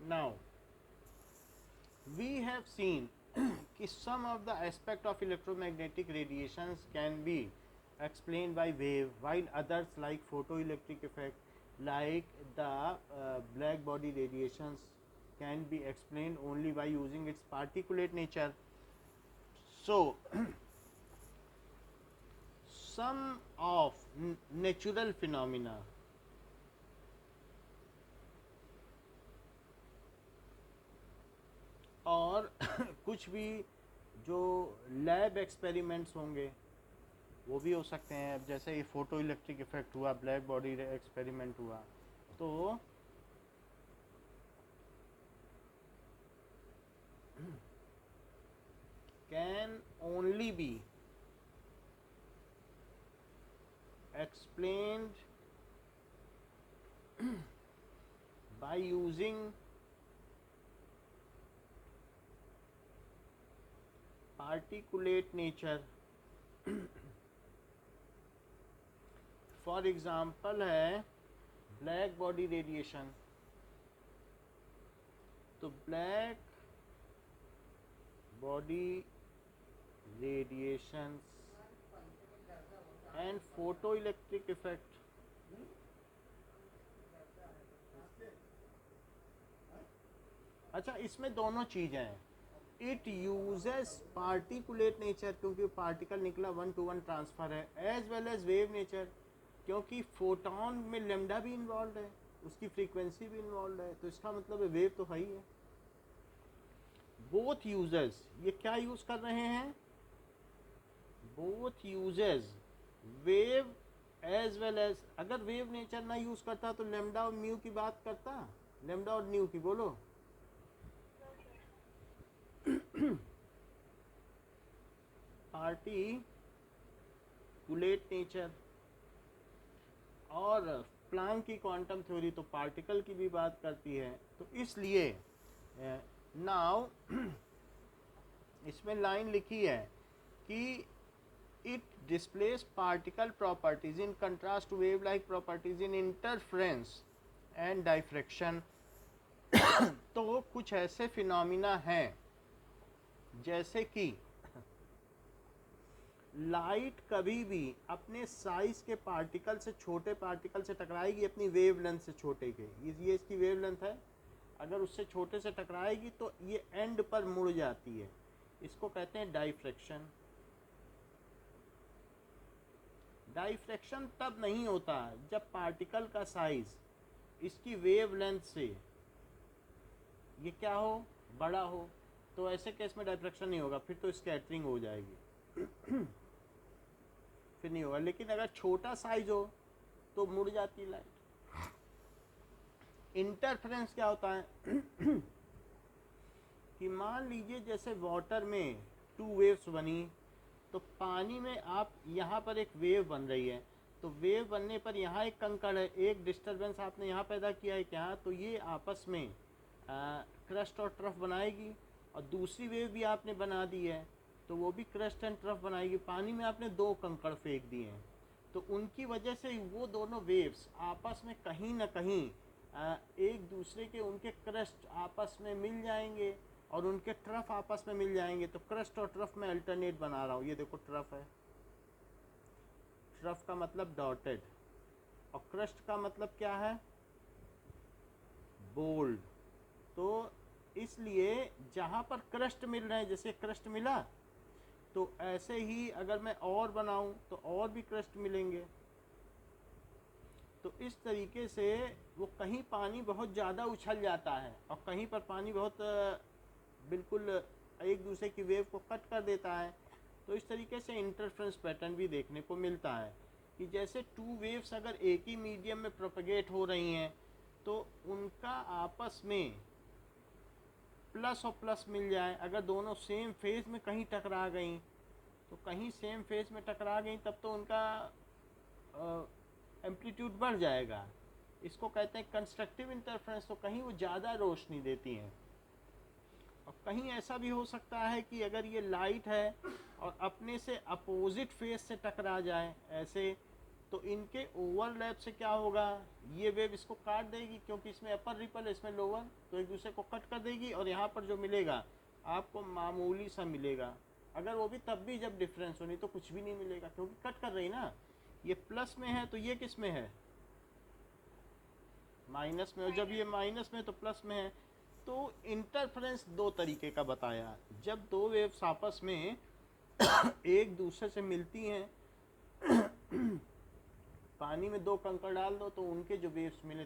now we have seen कि some of the aspect of electromagnetic radiations can be explained by wave, while others like photoelectric effect like the black body radiations can be explained only by using its particulate nature. So some of natural phenomena और कुछ भी जो lab experiments होंगे वो भी हो सकते हैं। अब जैसे ये फोटो इलेक्ट्रिक इफेक्ट हुआ, ब्लैक बॉडी एक्सपेरिमेंट हुआ, तो can only be explained by using particulate nature. For example है ब्लैक बॉडी रेडिएशन। तो black body radiations and photoelectric effect, अच्छा इसमें दोनों चीज़ें हैं। इट यूजेस पार्टिकुलेट नेचर क्योंकि पार्टिकल निकला 1-to-1 ट्रांसफ़र है, as well as wave nature क्योंकि फोटोन में लेमडा भी इन्वॉल्व है, उसकी फ्रीक्वेंसी भी इन्वॉल्व है, तो इसका मतलब है वेव तो है ही है। बोथ यूजर्स ये क्या यूज़ कर रहे हैं, both users wave as well as, अगर वेव नेचर ना यूज़ करता तो लेमडा और म्यू की बात करता, लेमडा और न्यू की, बोलो पार्टिकुलेट नेचर। और प्लांक की क्वांटम थ्योरी तो पार्टिकल की भी बात करती है। तो इसलिए नाउ इसमें लाइन लिखी है कि it displays particle properties in contrast to wave like properties in interference and diffraction. तो कुछ ऐसे फिनोमिना हैं जैसे कि लाइट कभी भी अपने साइज के पार्टिकल से, छोटे पार्टिकल से टकराएगी अपनी वेव लेंथ से छोटे के, ये इसकी वेव लेंथ है, अगर उससे छोटे से टकराएगी तो ये एंड पर मुड़ जाती है, इसको कहते हैं डाइफ्रैक्शन। डाइफ्रैक्शन तब नहीं होता जब पार्टिकल का साइज इसकी वेव लेंथ से ये क्या हो, बड़ा हो, तो ऐसे केस में डाइफ्रैक्शन नहीं होगा, फिर तो स्कैटरिंग हो जाएगी फिर नहीं होगा। लेकिन अगर छोटा साइज हो तो मुड़ जाती लाइट। इंटरफेरेंस क्या होता है कि मान लीजिए जैसे वाटर में 2 वेव्स बनी, तो पानी में आप यहाँ पर एक वेव बन रही है, तो वेव बनने पर यहाँ एक कंकड़ है, एक डिस्टरबेंस आपने यहाँ पैदा किया है क्या, तो ये आपस में क्रस्ट और ट्रफ बनाएगी, और दूसरी वेव भी आपने बना दी है तो वो भी क्रस्ट एंड ट्रफ बनाएगी। पानी में आपने 2 कंकड़ फेंक दिए हैं, तो उनकी वजह से वो दोनों वेव्स आपस में कहीं ना कहीं एक दूसरे के, उनके क्रस्ट आपस में मिल जाएंगे और उनके ट्रफ आपस में मिल जाएंगे। तो क्रस्ट और ट्रफ में अल्टरनेट बना रहा हूँ, ये देखो ट्रफ है, ट्रफ का मतलब डॉटेड, और क्रस्ट का मतलब क्या है, बोल्ड। तो इसलिए जहाँ पर क्रस्ट मिल रहे हैं, जैसे क्रस्ट मिला, तो ऐसे ही अगर मैं और बनाऊं तो और भी क्रस्ट मिलेंगे। तो इस तरीके से वो कहीं पानी बहुत ज़्यादा उछल जाता है और कहीं पर पानी बहुत बिल्कुल एक दूसरे की वेव को कट कर देता है। तो इस तरीके से इंटरफ्रेंस पैटर्न भी देखने को मिलता है कि जैसे 2 वेव्स अगर एक ही मीडियम में प्रोपगेट हो रही हैं तो उनका आपस में प्लस और प्लस मिल जाए। अगर दोनों सेम फेज में कहीं टकरा गई तो कहीं सेम फेज में टकरा गई तब तो उनका एम्पलीट्यूड बढ़ जाएगा, इसको कहते हैं कंस्ट्रक्टिव इंटरफ्रेंस। तो कहीं वो ज़्यादा रोशनी देती हैं, और कहीं ऐसा भी हो सकता है कि अगर ये लाइट है और अपने से अपोजिट फेज से टकरा जाए ऐसे, तो इनके ओवरलैप से क्या होगा, ये वेव इसको काट देगी क्योंकि इसमें अपर रिपल है इसमें लोअर, तो एक दूसरे को कट कर देगी और यहाँ पर जो मिलेगा आपको मामूली सा मिलेगा। अगर वो भी तब भी जब डिफरेंस हो, नहीं तो कुछ भी नहीं मिलेगा क्योंकि कट कर रही ना। ये प्लस में है तो ये किस में है, माइनस में, और जब ये माइनस में तो प्लस में है। तो इंटरफेरेंस दो तरीके का बताया, जब दो वेव्स आपस में एक दूसरे से मिलती हैं पानी में दो कंकड़ डाल दो तो उनके जो वेव्स मिले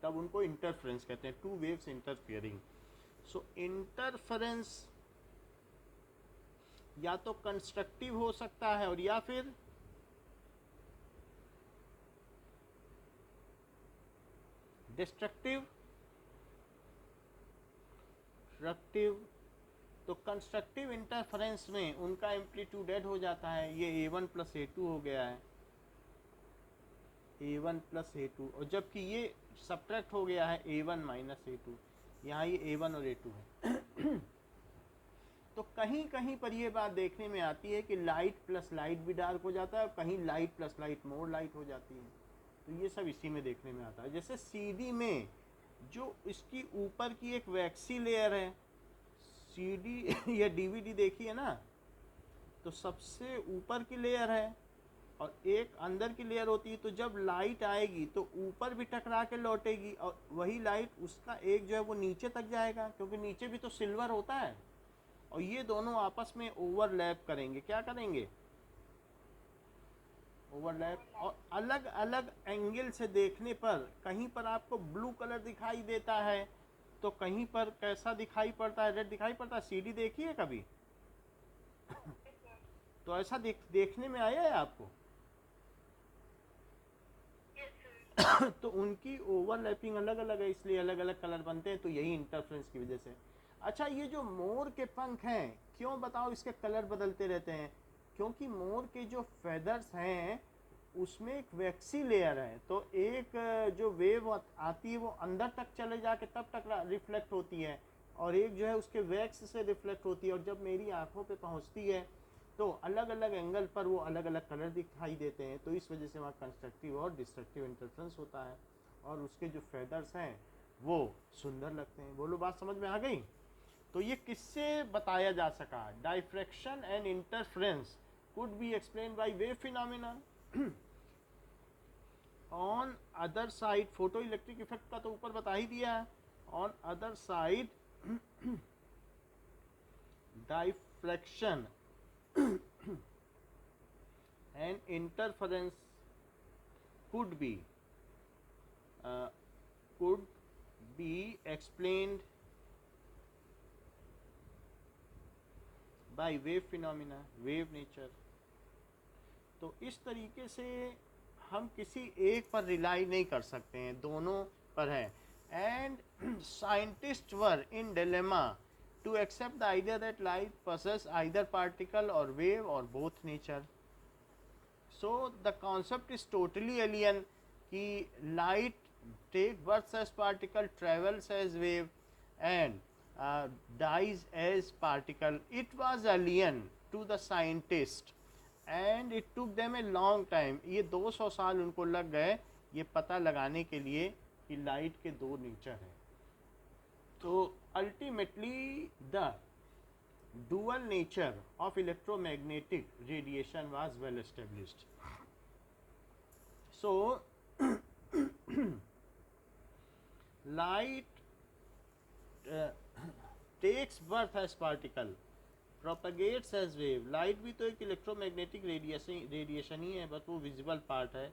तब उनको इंटरफेरेंस कहते हैं, टू वेव्स इंटरफियरिंग। सो इंटरफेरेंस या तो कंस्ट्रक्टिव हो सकता है और या फिर डिस्ट्रक्टिव। तो कंस्ट्रक्टिव इंटरफेरेंस में उनका एम्पलीट्यूड ऐड हो जाता है, ये A1 प्लस A2 हो गया है, A1 प्लस A2, और जबकि ये सब्ट्रैक्ट हो गया है A1 माइनस A2, यहाँ ये A1 और A2 है। तो कहीं कहीं पर ये बात देखने में आती है कि लाइट प्लस लाइट भी डार्क हो जाता है और कहीं लाइट प्लस लाइट मोर लाइट हो जाती है। तो ये सब इसी में देखने में आता है। जैसे CD में जो इसकी ऊपर की एक वैक्सी लेयर है, CD या DVD देखी है ना, तो सबसे ऊपर की लेयर है और एक अंदर की लेयर होती है। तो जब लाइट आएगी तो ऊपर भी टकरा के लौटेगी और वही लाइट उसका एक जो है वो नीचे तक जाएगा, क्योंकि नीचे भी तो सिल्वर होता है, और ये दोनों आपस में ओवरलैप करेंगे। क्या करेंगे, ओवरलैप। और अलग अलग एंगल से देखने पर कहीं पर आपको ब्लू कलर दिखाई देता है तो कहीं पर कैसा दिखाई पड़ता है, रेड दिखाई पड़ता है। CD देखी है कभी? तो ऐसा देखने में आया है आपको? तो उनकी ओवरलैपिंग अलग अलग है, इसलिए अलग अलग कलर बनते हैं, तो यही इंटरफेरेंस की वजह से। अच्छा, ये जो मोर के पंख हैं, क्यों बताओ इसके कलर बदलते रहते हैं? क्योंकि मोर के जो फेदर्स हैं उसमें एक वैक्सी लेयर है, तो एक जो वेव आती है वो अंदर तक चले जाके तब तक रिफ्लेक्ट होती है, और एक जो है उसके वैक्स से रिफ्लेक्ट होती है, और जब मेरी आंखों पे पहुंचती है तो अलग अलग एंगल पर वो अलग अलग कलर दिखाई देते हैं। तो इस वजह से वहाँ कंस्ट्रक्टिव और डिस्ट्रक्टिव इंटरफेरेंस होता है, और उसके जो फेदर्स हैं वो सुंदर लगते हैं। बोलो, बात समझ में आ गई? तो ये किससे बताया जा सका? Diffraction and interference could be explain by wave phenomena. On other side, photo electric effect का तो ऊपर बता ही दिया है। On other side diffraction and interference could be explained by wave phenomena, wave nature। तो इस तरीके से हम किसी एक पर रिलाई नहीं कर सकते हैं, दोनों पर है। And scientist were in dilemma to accept the idea that light possess either particle or wave or both nature। So the concept is totally alien कि light take birth as particle, travels as wave and dies as particle। It was alien to the scientist and it took them a long time। ये 200 साल उनको लग गए ये पता लगाने के लिए कि लाइट के दो नेचर हैं। तो ultimately the dual nature of electromagnetic radiation was well established। So light takes birth as particle, propagates as wave। Light भी तो एक इलेक्ट्रोमैग्नेटिक रेडिएशन ही है, बस वो विजिबल पार्ट है।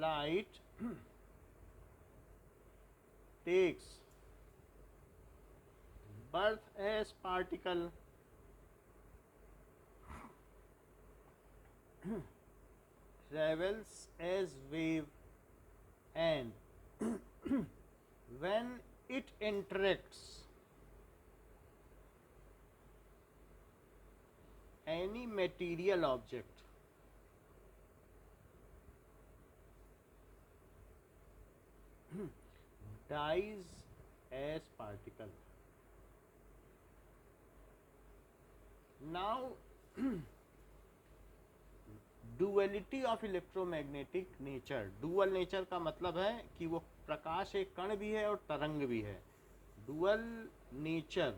Light takes birth as particle, travels as wave and when it interacts any material object dies as particle। Now duality of electromagnetic nature. Dual nature का मतलब है कि वो प्रकाश एक कण भी है और तरंग भी है। डुअल नेचर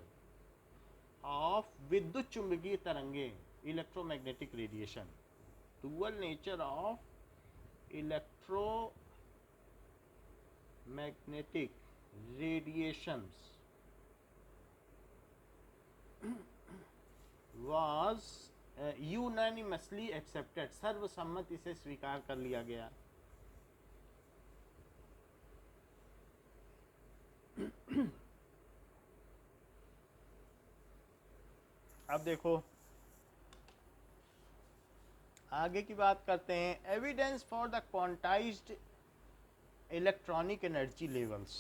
ऑफ विद्युत चुंबकीय तरंगे, electromagnetic radiation. Dual nature of electromagnetic radiations was unanimously accepted, सर्वसम्मति से स्वीकार कर लिया गया। अब देखो आगे की बात करते हैं। Evidence for the quantized electronic energy levels.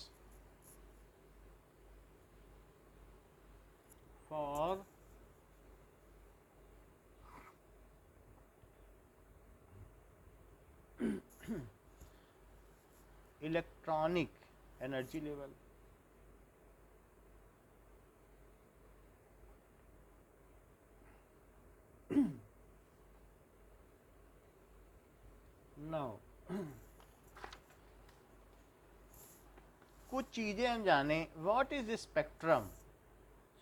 For electronic energy level. Now कुछ चीजें हम जाने। What is spectrum?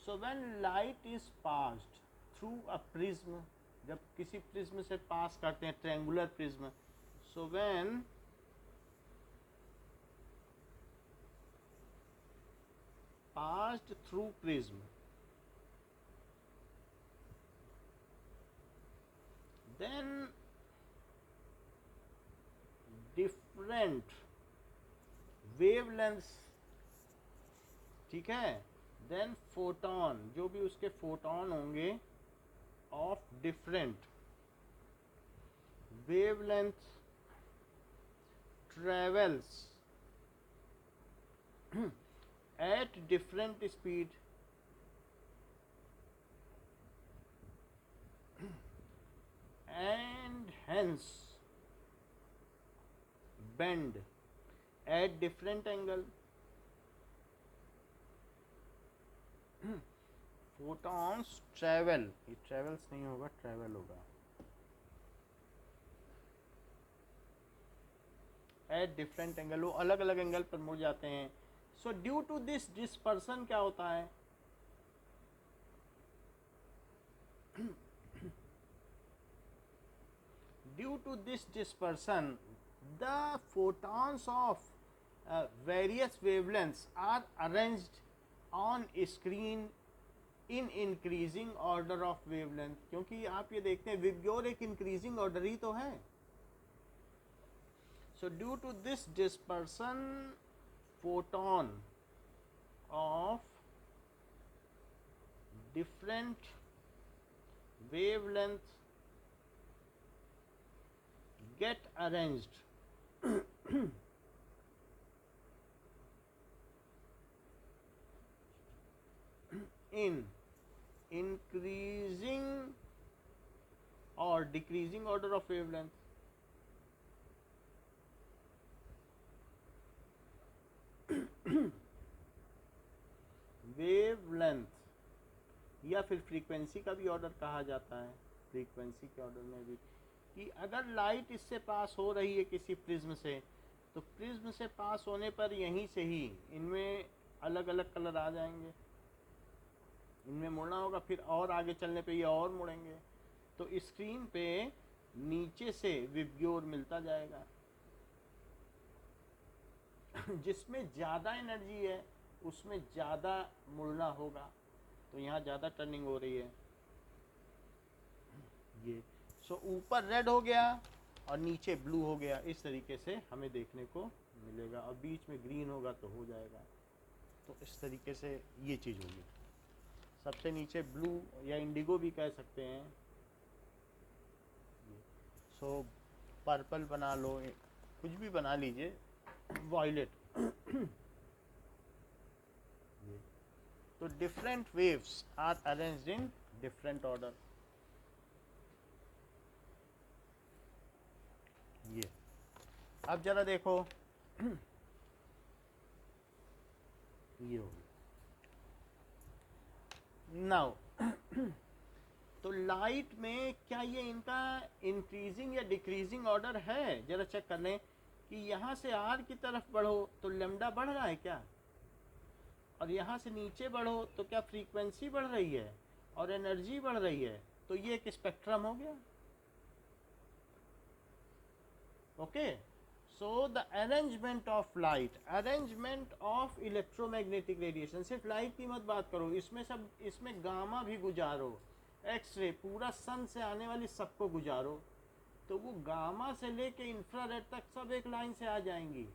So when light is passed through a prism, जब किसी प्रिज्म से पास करते हैं, triangular prism, so when passed through prism, then different wavelengths, ठीक है, then photon, जो भी उसके फोटोन होंगे of different wavelength travels at different speed and hence bend at different angle. photons travel, ये travels नहीं होगा, travel होगा, at different angle, वो अलग अलग एंगल पर मुड़ जाते हैं। So due to this dispersion क्या होता है? Due to this dispersion the photons of various wavelengths are arranged on screen in increasing order of wavelength। क्योंकि आप ये देखते हैं विबग्योर एक increasing order ही तो है। So due to this dispersion, photon of different wavelength get arranged in increasing or decreasing order of wavelength। Wavelength या फिर फ्रीक्वेंसी का भी ऑर्डर कहा जाता है। फ्रीक्वेंसी के ऑर्डर में भी कि अगर लाइट इससे पास हो रही है किसी प्रिज्म से, तो प्रिज्म से पास होने पर यहीं से ही इनमें अलग अलग कलर आ जाएंगे, इनमें मुड़ना होगा, फिर और आगे चलने पे ये और मुड़ेंगे, तो स्क्रीन पे नीचे से विबग्योर मिलता जाएगा। जिसमें ज़्यादा एनर्जी है उसमें ज़्यादा मुड़ना होगा, तो यहाँ ज़्यादा टर्निंग हो रही है ये। सो ऊपर रेड हो गया और नीचे ब्लू हो गया, इस तरीके से हमें देखने को मिलेगा, और बीच में ग्रीन होगा तो हो जाएगा। तो इस तरीके से ये चीज़ होगी। सबसे नीचे ब्लू या इंडिगो भी कह सकते हैं। सो पर्पल बना लो, कुछ भी बना लीजिए, वॉयलेट। तो different waves are arranged in different order. ये अब जरा देखो, ये हो गया। नाउ तो लाइट में क्या ये इनका इंक्रीजिंग या डिक्रीजिंग ऑर्डर है? जरा चेक कर लें कि यहाँ से आर की तरफ बढ़ो तो लेमडा बढ़ रहा है क्या, और यहाँ से नीचे बढ़ो तो क्या फ्रीक्वेंसी बढ़ रही है और एनर्जी बढ़ रही है? तो ये एक स्पेक्ट्रम हो गया। Okay, so the arrangement of light, arrangement of electromagnetic radiation, सिर्फ लाइट की मत बात करो, इसमें सब, इसमें गामा भी गुजारो, एक्सरे, पूरा सन से आने वाली सबको गुजारो, तो वो गामा से लेके इंफ्रारेड तक सब एक लाइन से आ जाएंगी।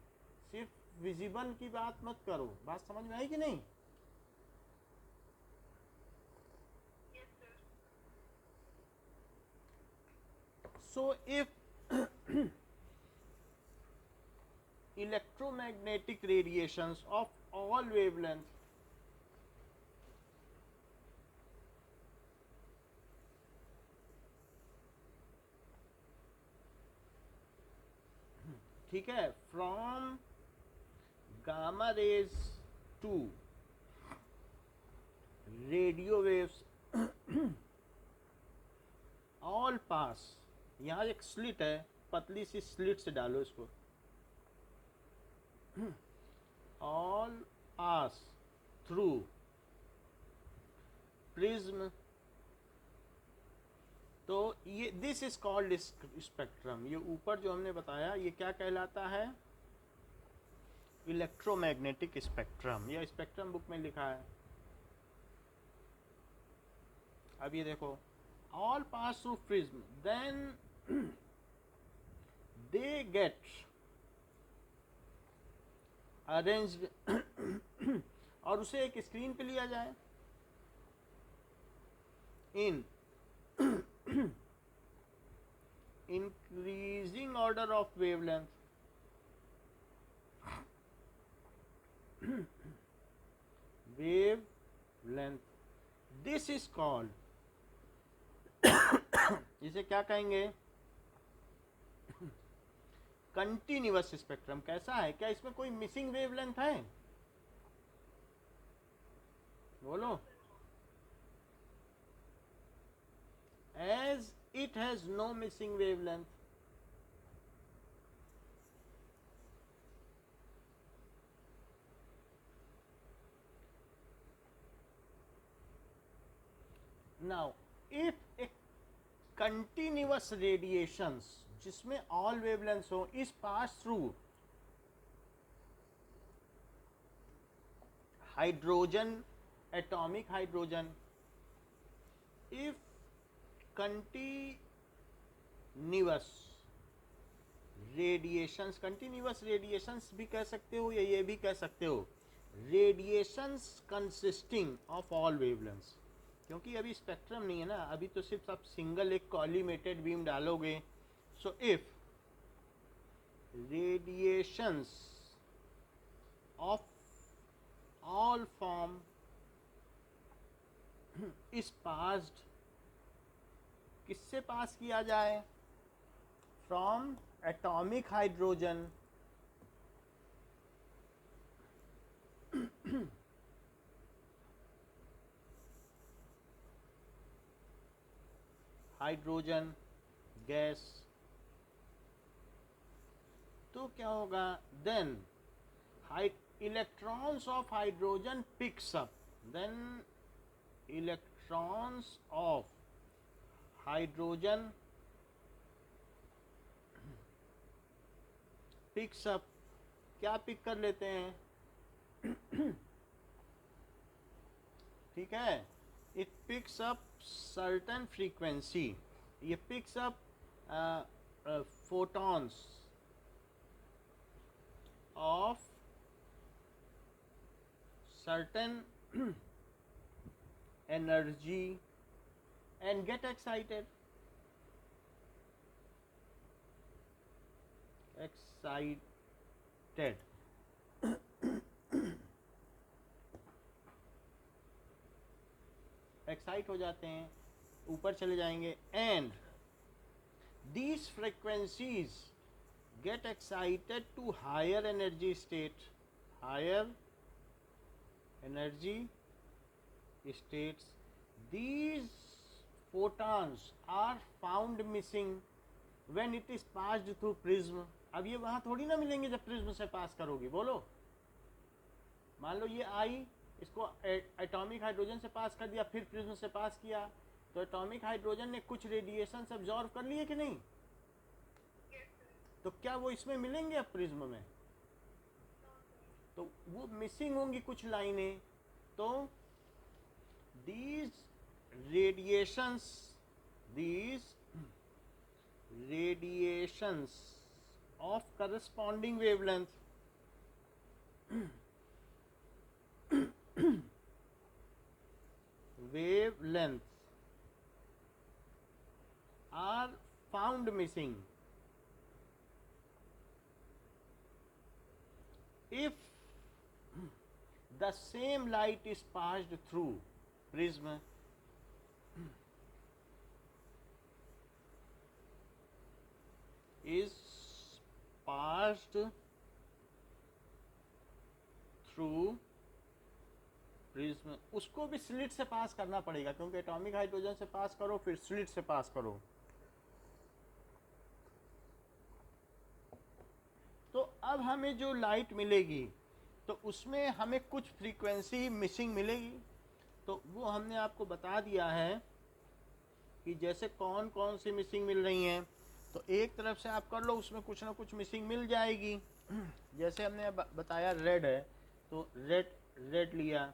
सिर्फ विजिबल की बात मत करो। बात समझ में आई कि नहीं? So if electromagnetic radiations of all wavelengths ठीक है, from gamma rays to radio waves all pass, यहाँ एक स्लिट है, पतली सी स्लिट से डालो इसको, ऑल पास थ्रू प्रिज्म, तो ये दिस इज कॉल्ड स्पेक्ट्रम। ये ऊपर जो हमने बताया ये क्या कहलाता है? Electromagnetic spectrum. ये स्पेक्ट्रम बुक में लिखा है। अब ये देखो, all pass through prism, then they get arranged और उसे एक स्क्रीन पे लिया जाए इन increasing order of wavelength wavelength, this is called इसे क्या कहेंगे? Continuous spectrum. कैसा है? क्या इसमें कोई मिसिंग वेवलेंथ है? बोलो। as it has no missing wavelength, now if a continuous radiations जिसमें all wavelengths हो is pass through hydrogen, atomic hydrogen, if continuous radiations, continuous radiations भी कह सकते हो या ये भी कह सकते हो radiations consisting of all wavelengths, क्योंकि अभी स्पेक्ट्रम नहीं है ना, अभी तो सिर्फ आप सिंगल एक कॉलीमेटेड बीम डालोगे। So if radiations of all form is passed, किससे पास किया जाए? From atomic hydrogen hydrogen gas, तो क्या होगा? Then electrons of hydrogen picks up, then electrons of hydrogen picks up, क्या पिक कर लेते हैं? ठीक है, it picks up certain frequency, ये picks up photons of certain energy and get excited, excite हो जाते हैं, ऊपर चले जाएंगे, and these frequencies get excited to higher energy state, higher energy states, these photons are found missing when it is passed through prism. अब ये वहाँ थोड़ी ना मिलेंगे जब प्रिज्म से पास करोगी, बोलो। मान लो ये आई, इसको एटॉमिक हाइड्रोजन से पास कर दिया, फिर प्रिज्म से पास किया, तो एटॉमिक हाइड्रोजन ने कुछ रेडिएशन एब्जॉर्ब कर लिए कि नहीं? तो क्या वो इसमें मिलेंगे अब प्रिज्म में? तो वो मिसिंग होंगी कुछ लाइनें। तो these radiations of corresponding wavelength are found missing if the same light is passed through prism is passed through prism. उसको भी स्लिट से पास करना पड़ेगा, क्योंकि एटॉमिक हाइड्रोजन से पास करो फिर स्लिट से पास करो। तो अब हमें जो लाइट मिलेगी तो उसमें हमें कुछ फ्रीक्वेंसी मिसिंग मिलेगी। तो वो हमने आपको बता दिया है कि जैसे कौन कौन सी मिसिंग मिल रही हैं। तो एक तरफ से आप कर लो, उसमें कुछ ना कुछ मिसिंग मिल जाएगी। जैसे हमने बताया रेड है, तो रेड लिया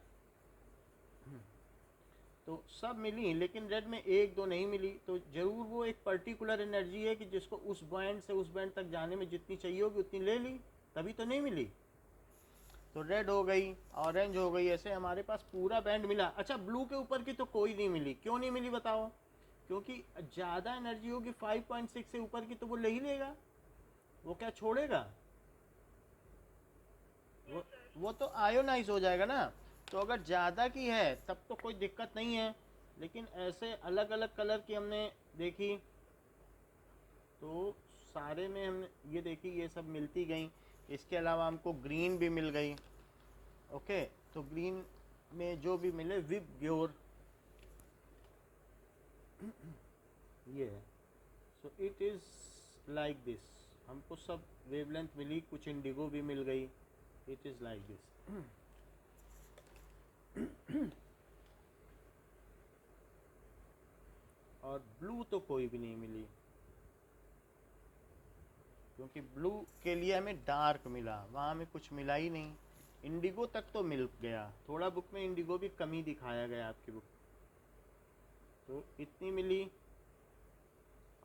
तो सब मिली, लेकिन रेड में एक दो नहीं मिली। तो जरूर वो एक पर्टिकुलर एनर्जी है कि जिसको उस बैंड से उस बैंड तक जाने में जितनी चाहिए होगी उतनी ले ली, तभी तो नहीं मिली। तो रेड हो गई, ऑरेंज हो गई, ऐसे हमारे पास पूरा बैंड मिला। अच्छा, ब्लू के ऊपर की तो कोई नहीं मिली। क्यों नहीं मिली बताओ? क्योंकि ज़्यादा एनर्जी होगी 5.6 से ऊपर की तो वो ले ही लेगा, वो क्या छोड़ेगा? वो तो आयोनाइज हो जाएगा ना। तो अगर ज़्यादा की है तब तो कोई दिक्कत नहीं है, लेकिन ऐसे अलग अलग कलर की हमने देखी तो सारे में हमने ये देखी, ये सब मिलती गई। इसके अलावा हमको ग्रीन भी मिल गई। ओके, तो ग्रीन में जो भी मिले विब ग्योर ये है। So it is like this. हमको सब वेवलेंथ मिली, कुछ इंडिगो भी मिल गई। It is like this. और ब्लू तो कोई भी नहीं मिली, क्योंकि ब्लू के लिए हमें डार्क मिला, वहाँ हमें कुछ मिला ही नहीं। इंडिगो तक तो मिल गया, थोड़ा बुक में इंडिगो भी कमी दिखाया गया आपकी बुक। तो इतनी मिली।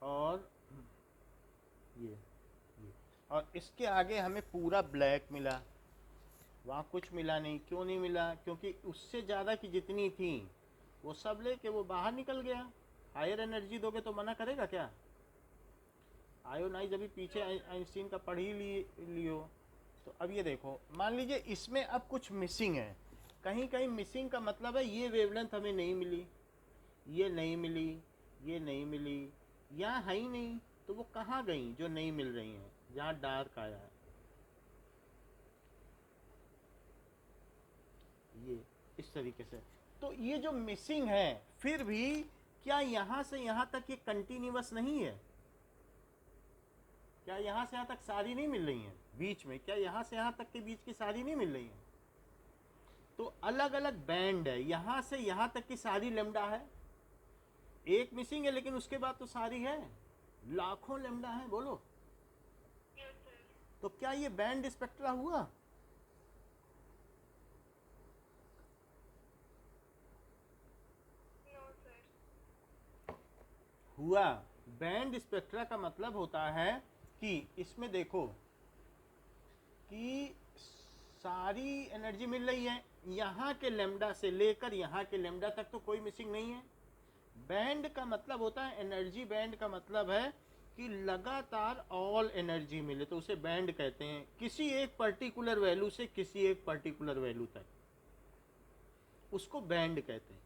और ये और इसके आगे हमें पूरा ब्लैक मिला, वहाँ कुछ मिला नहीं। क्यों नहीं मिला? क्योंकि उससे ज़्यादा की जितनी थी वो सब लेके वो बाहर निकल गया। हायर एनर्जी दोगे तो मना करेगा क्या? आयोनाइज अभी पीछे आइंस्टीन का पढ़ ही लियो। तो अब ये देखो, मान लीजिए इसमें अब कुछ मिसिंग है, कहीं कहीं मिसिंग का मतलब है ये वेवलेंथ हमें नहीं मिली, ये नहीं मिली, ये नहीं मिली, यहाँ है ही नहीं। तो वो कहाँ गई जो नहीं मिल रही हैं? जहाँ डार्क आया है, ये इस तरीके से। तो ये जो मिसिंग है, फिर भी क्या यहाँ से यहाँ तक ये कंटिन्यूअस नहीं है? क्या यहाँ से यहाँ तक सारी नहीं मिल रही हैं बीच में? क्या यहाँ से यहाँ तक के बीच की सारी नहीं मिल रही हैं? तो अलग अलग बैंड है, यहाँ से यहाँ तक की सारी लेमडा है, एक मिसिंग है लेकिन उसके बाद तो सारी है, लाखों लेमडा है। बोलो, तो क्या ये बैंड स्पेक्ट्रा हुआ? हुआ। बैंड स्पेक्ट्रा का मतलब होता है कि इसमें देखो कि सारी एनर्जी मिल रही है, यहाँ के लेमडा से लेकर यहाँ के लेमडा तक तो कोई मिसिंग नहीं है। बैंड का मतलब होता है एनर्जी, बैंड का मतलब है कि लगातार ऑल एनर्जी मिले तो उसे बैंड कहते हैं। किसी एक पर्टिकुलर वैल्यू से किसी एक पर्टिकुलर वैल्यू तक, उसको बैंड कहते हैं।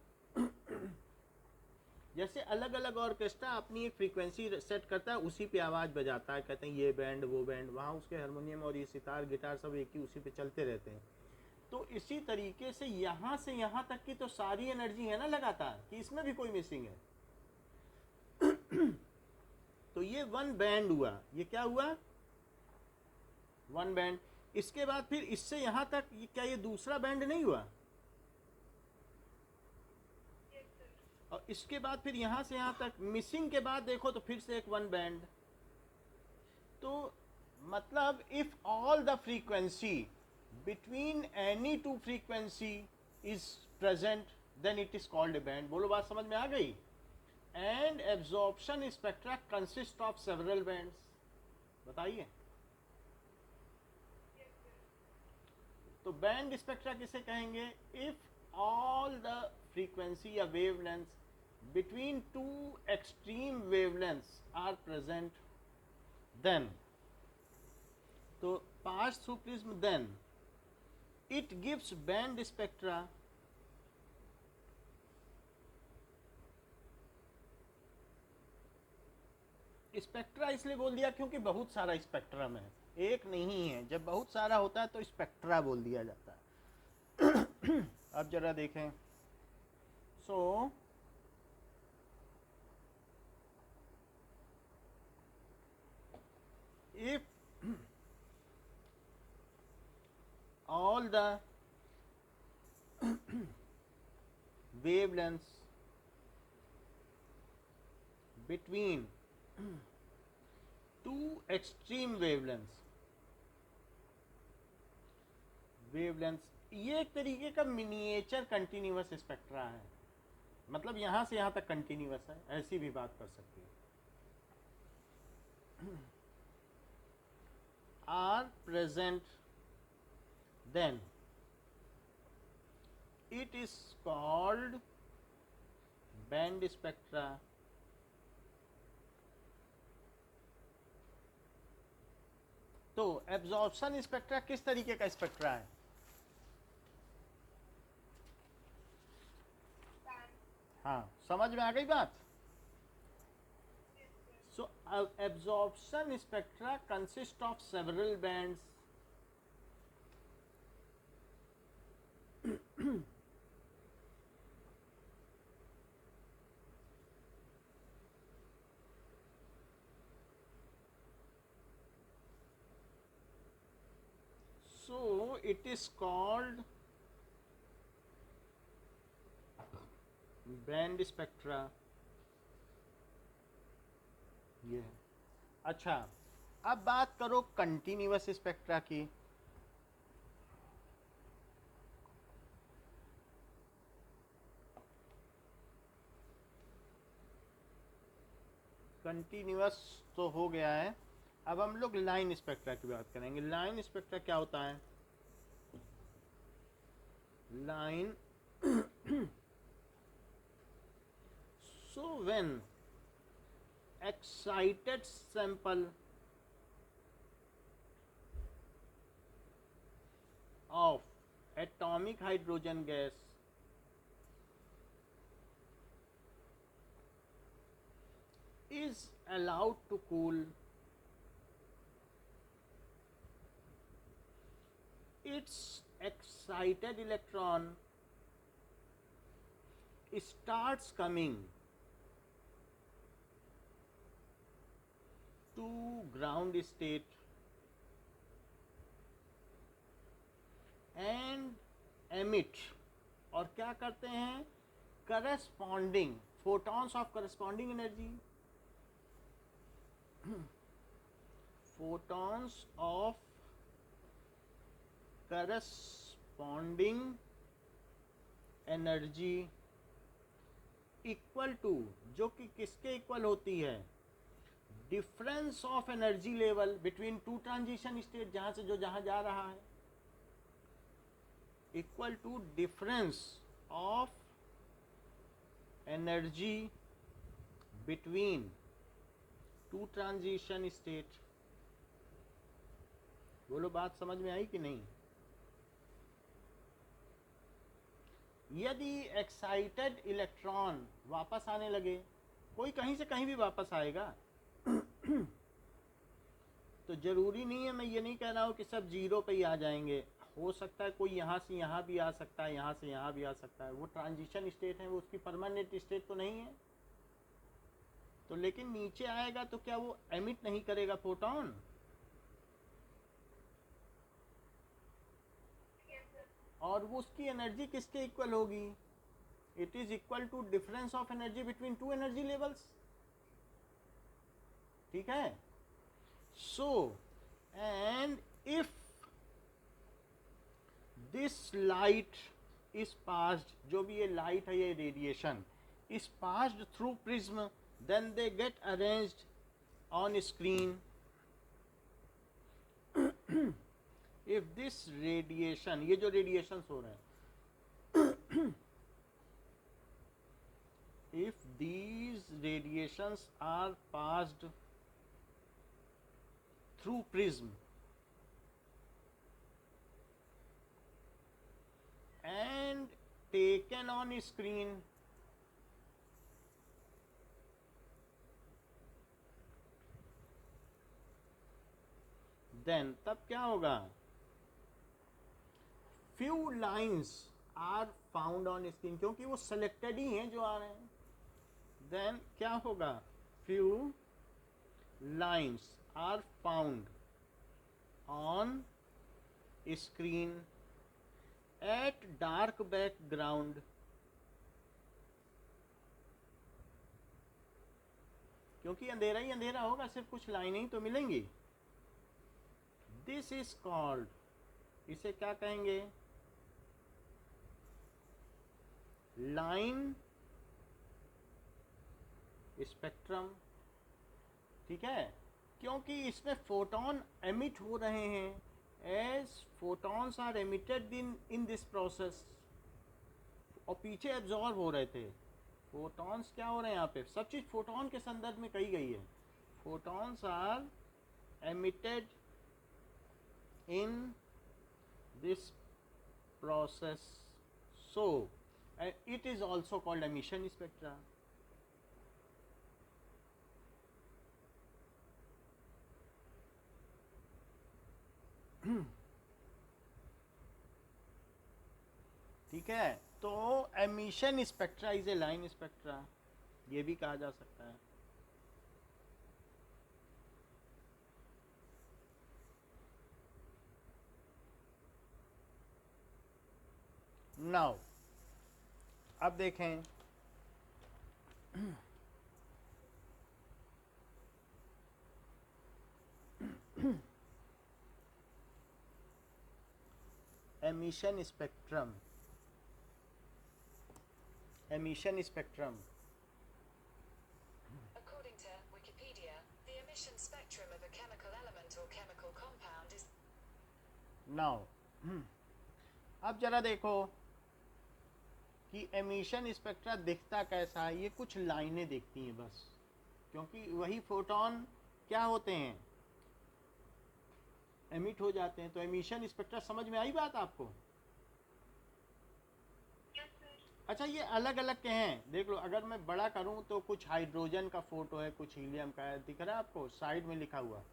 जैसे अलग अलग ऑर्केस्ट्रा अपनी एक फ्रीक्वेंसी सेट करता है, उसी पे आवाज़ बजाता है, कहते हैं ये बैंड वो बैंड, वहाँ उसके हारमोनियम और ये सितार गिटार सब एक ही उसी पे चलते रहते हैं। तो इसी तरीके से यहाँ से यहाँ तक की तो सारी एनर्जी है ना लगातार, कि इसमें भी कोई मिसिंग है? तो ये वन बैंड हुआ, ये क्या हुआ, वन बैंड। इसके बाद फिर इससे यहां तक क्या ये दूसरा बैंड नहीं हुआ, और इसके बाद फिर यहां से यहां तक मिसिंग के बाद देखो तो फिर से एक वन बैंड। तो मतलब if all the frequency between any two frequency is present then it is called a band. बोलो बात समझ में आ गई। And absorption spectra consist of several bands. बताइए, तो बैंड स्पेक्ट्रा किसे कहेंगे, इफ ऑल द फ्रीक्वेंसी या wavelengths between two extreme wavelengths are present, then तो pass through prism, then it gives band spectra spectra इसलिए बोल दिया क्योंकि बहुत सारा स्पेक्ट्रम है, एक नहीं है। जब बहुत सारा होता है तो स्पेक्ट्रा बोल दिया जाता है। अब जरा देखें, सो if all the wavelengths between two extreme wavelengths ये एक तरीके का मिनिएचर कंटिन्यूअस स्पेक्ट्रा है, मतलब यहां से यहां तक कंटिन्यूअस है, ऐसी भी बात कर सकती है। are present, then it is called band spectra। तो एब्जॉर्प्शन स्पेक्ट्रा किस तरीके का स्पेक्ट्रा है, हाँ समझ में आ गई बात। So absorption spectra consist of several bands. So it is called band spectra। ये है। अच्छा, अब बात करो कंटिन्यूअस स्पेक्ट्रा की। कंटिन्यूअस तो हो गया है, अब हम लोग लाइन स्पेक्ट्रा की बात करेंगे। लाइन स्पेक्ट्रा क्या होता है, line so when excited sample of atomic hydrogen gas is allowed to cool, its excited electron starts coming to ground state and emit, और क्या करते हैं, corresponding photons of corresponding energy, photons of corresponding energy equal to, जो कि किसके equal होती है, difference of energy level between two transition state, जहां से जो जहां जा रहा है, equal to difference of energy between two transition state. बोलो बात समझ में आई कि नहीं। यदि एक्साइटेड इलेक्ट्रॉन वापस आने लगे, कोई कहीं से कहीं भी वापस आएगा, तो जरूरी नहीं है, मैं ये नहीं कह रहा हूं कि सब जीरो पे ही आ जाएंगे, हो सकता है कोई यहाँ से यहाँ भी आ सकता है, यहाँ से यहाँ भी आ सकता है। वो ट्रांजिशन स्टेट है, वो उसकी परमानेंट स्टेट तो नहीं है। तो लेकिन नीचे आएगा तो क्या वो एमिट नहीं करेगा फोटोन? और वो उसकी एनर्जी किसके इक्वल होगी? It is equal to difference of energy between two energy levels. ठीक है? So and if this light is passed, जो भी ये लाइट है, ये radiation is passed through prism, then they get arranged on screen. If this radiation, ये जो radiation हो रहे हैं, if these radiations are passed through prism and taken on screen, then तब क्या होगा? few lines are found on screen, क्योंकि वो selected ही हैं जो आ रहे हैं। then क्या होगा? few lines are found on screen at dark background, क्योंकि अंधेरा ही अंधेरा होगा, सिर्फ कुछ लाइनें ही तो मिलेंगी। दिस इज कॉल्ड, इसे क्या कहेंगे? Line spectrum. ठीक है? क्योंकि इसमें फोटोन एमिट हो रहे हैं as photons are emitted in this process, और पीछे एब्जॉर्ब हो रहे थे। फोटॉन्स क्या हो रहे हैं यहाँ पे? सब चीज़ फोटोन के संदर्भ में कही गई है। Photons are emitted in this process, so it is also called emission spectra. ठीक है? तो emission spectra is a line spectra, ये भी कहा जा सकता है। Now अब देखें, emission spectrum, emission spectrum, according to Wikipedia, the emission spectrum of a chemical element or chemical compound is now अब जरा देखो कि एमिशन स्पेक्ट्रा दिखता कैसा है। ये कुछ लाइनें दिखती हैं बस, क्योंकि वही फोटोन क्या होते हैं? एमिट हो जाते हैं। तो एमिशन स्पेक्ट्रा समझ में आई बात आपको? अच्छा, ये अलग अलग के हैं, देख लो। अगर मैं बड़ा करूं तो कुछ हाइड्रोजन का फोटो है, कुछ हीलियम का है, दिख रहा है आपको साइड में लिखा हुआ?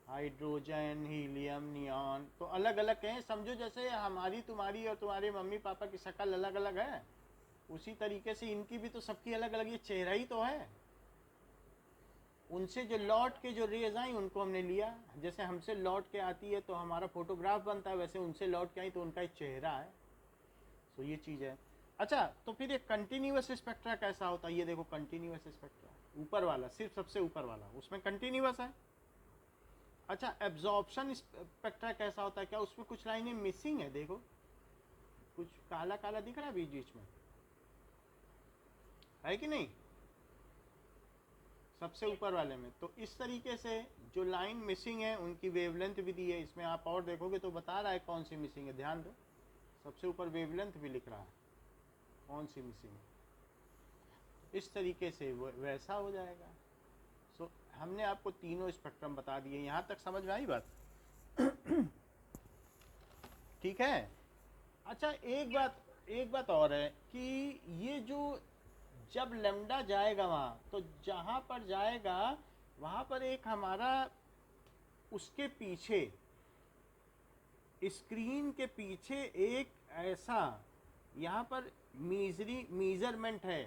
हाइड्रोजन, हीलियम, नियॉन, तो अलग अलग हैं। समझो जैसे हमारी, तुम्हारी और तुम्हारे मम्मी पापा की शक्ल अलग अलग है, उसी तरीके से इनकी भी तो सबकी अलग अलग ये चेहरा ही तो है। उनसे जो लौट के जो रेज आई उनको हमने लिया, जैसे हमसे लौट के आती है तो हमारा फोटोग्राफ बनता है, वैसे उनसे लौट के आई तो उनका एक चेहरा है। तो ये चीज़ है। अच्छा, तो फिर ये कंटिन्यूअस स्पेक्ट्रा कैसा होता है? ये देखो कंटिन्यूअस स्पेक्ट्रा, ऊपर वाला, सिर्फ सबसे ऊपर वाला, उसमें कंटिन्यूअस है। अच्छा, एब्जॉर्प्शन स्पेक्ट्रा कैसा होता है? क्या उसमें कुछ लाइनें मिसिंग है? देखो कुछ काला काला दिख रहा है बीच बीच में, है कि नहीं? सबसे ऊपर वाले में। तो इस तरीके से जो लाइन मिसिंग है उनकी वेवलेंथ भी दी है इसमें। आप और देखोगे तो बता रहा है कौन सी मिसिंग है, ध्यान दो। सबसे ऊपर वेवलेंथ भी लिख रहा है कौन सी मिसिंग है। इस तरीके से वैसा हो जाएगा। सो हमने आपको तीनों स्पेक्ट्रम बता दिए। यहाँ तक समझ में आई बात? ठीक है? अच्छा, एक बात और है कि ये जो जब लैम्डा जाएगा वहाँ, तो जहाँ पर जाएगा वहाँ पर एक हमारा उसके पीछे, स्क्रीन के पीछे एक ऐसा यहाँ पर मीजरमेंट है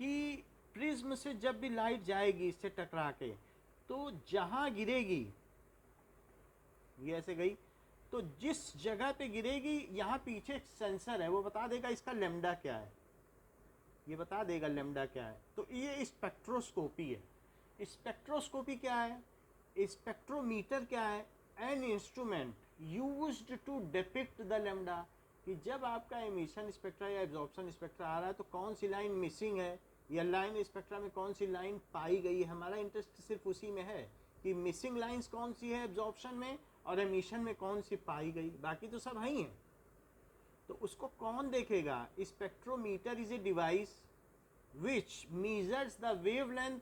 कि प्रिज्म से जब भी लाइट जाएगी इससे टकरा के, तो जहां गिरेगी, ये ऐसे गई, तो जिस जगह पे गिरेगी यहाँ पीछे एक सेंसर है, वो बता देगा इसका लेमडा क्या है, ये बता देगा लेमडा क्या है। तो ये स्पेक्ट्रोस्कोपी है। स्पेक्ट्रोस्कोपी क्या है? स्पेक्ट्रोमीटर क्या है? An instrument used to depict the lambda, कि जब आपका एमिशन स्पेक्ट्रा या एब्जॉर्प्शन स्पेक्ट्रा आ रहा है तो कौन सी लाइन मिसिंग है, या लाइन स्पेक्ट्रा में कौन सी लाइन पाई गई है। हमारा इंटरेस्ट सिर्फ उसी में है कि मिसिंग लाइंस कौन सी है एब्जॉर्प्शन में और एमिशन में कौन सी पाई गई, बाकी तो सब है ही है। तो उसको कौन देखेगा? Spectrometer is a device which measures the wavelength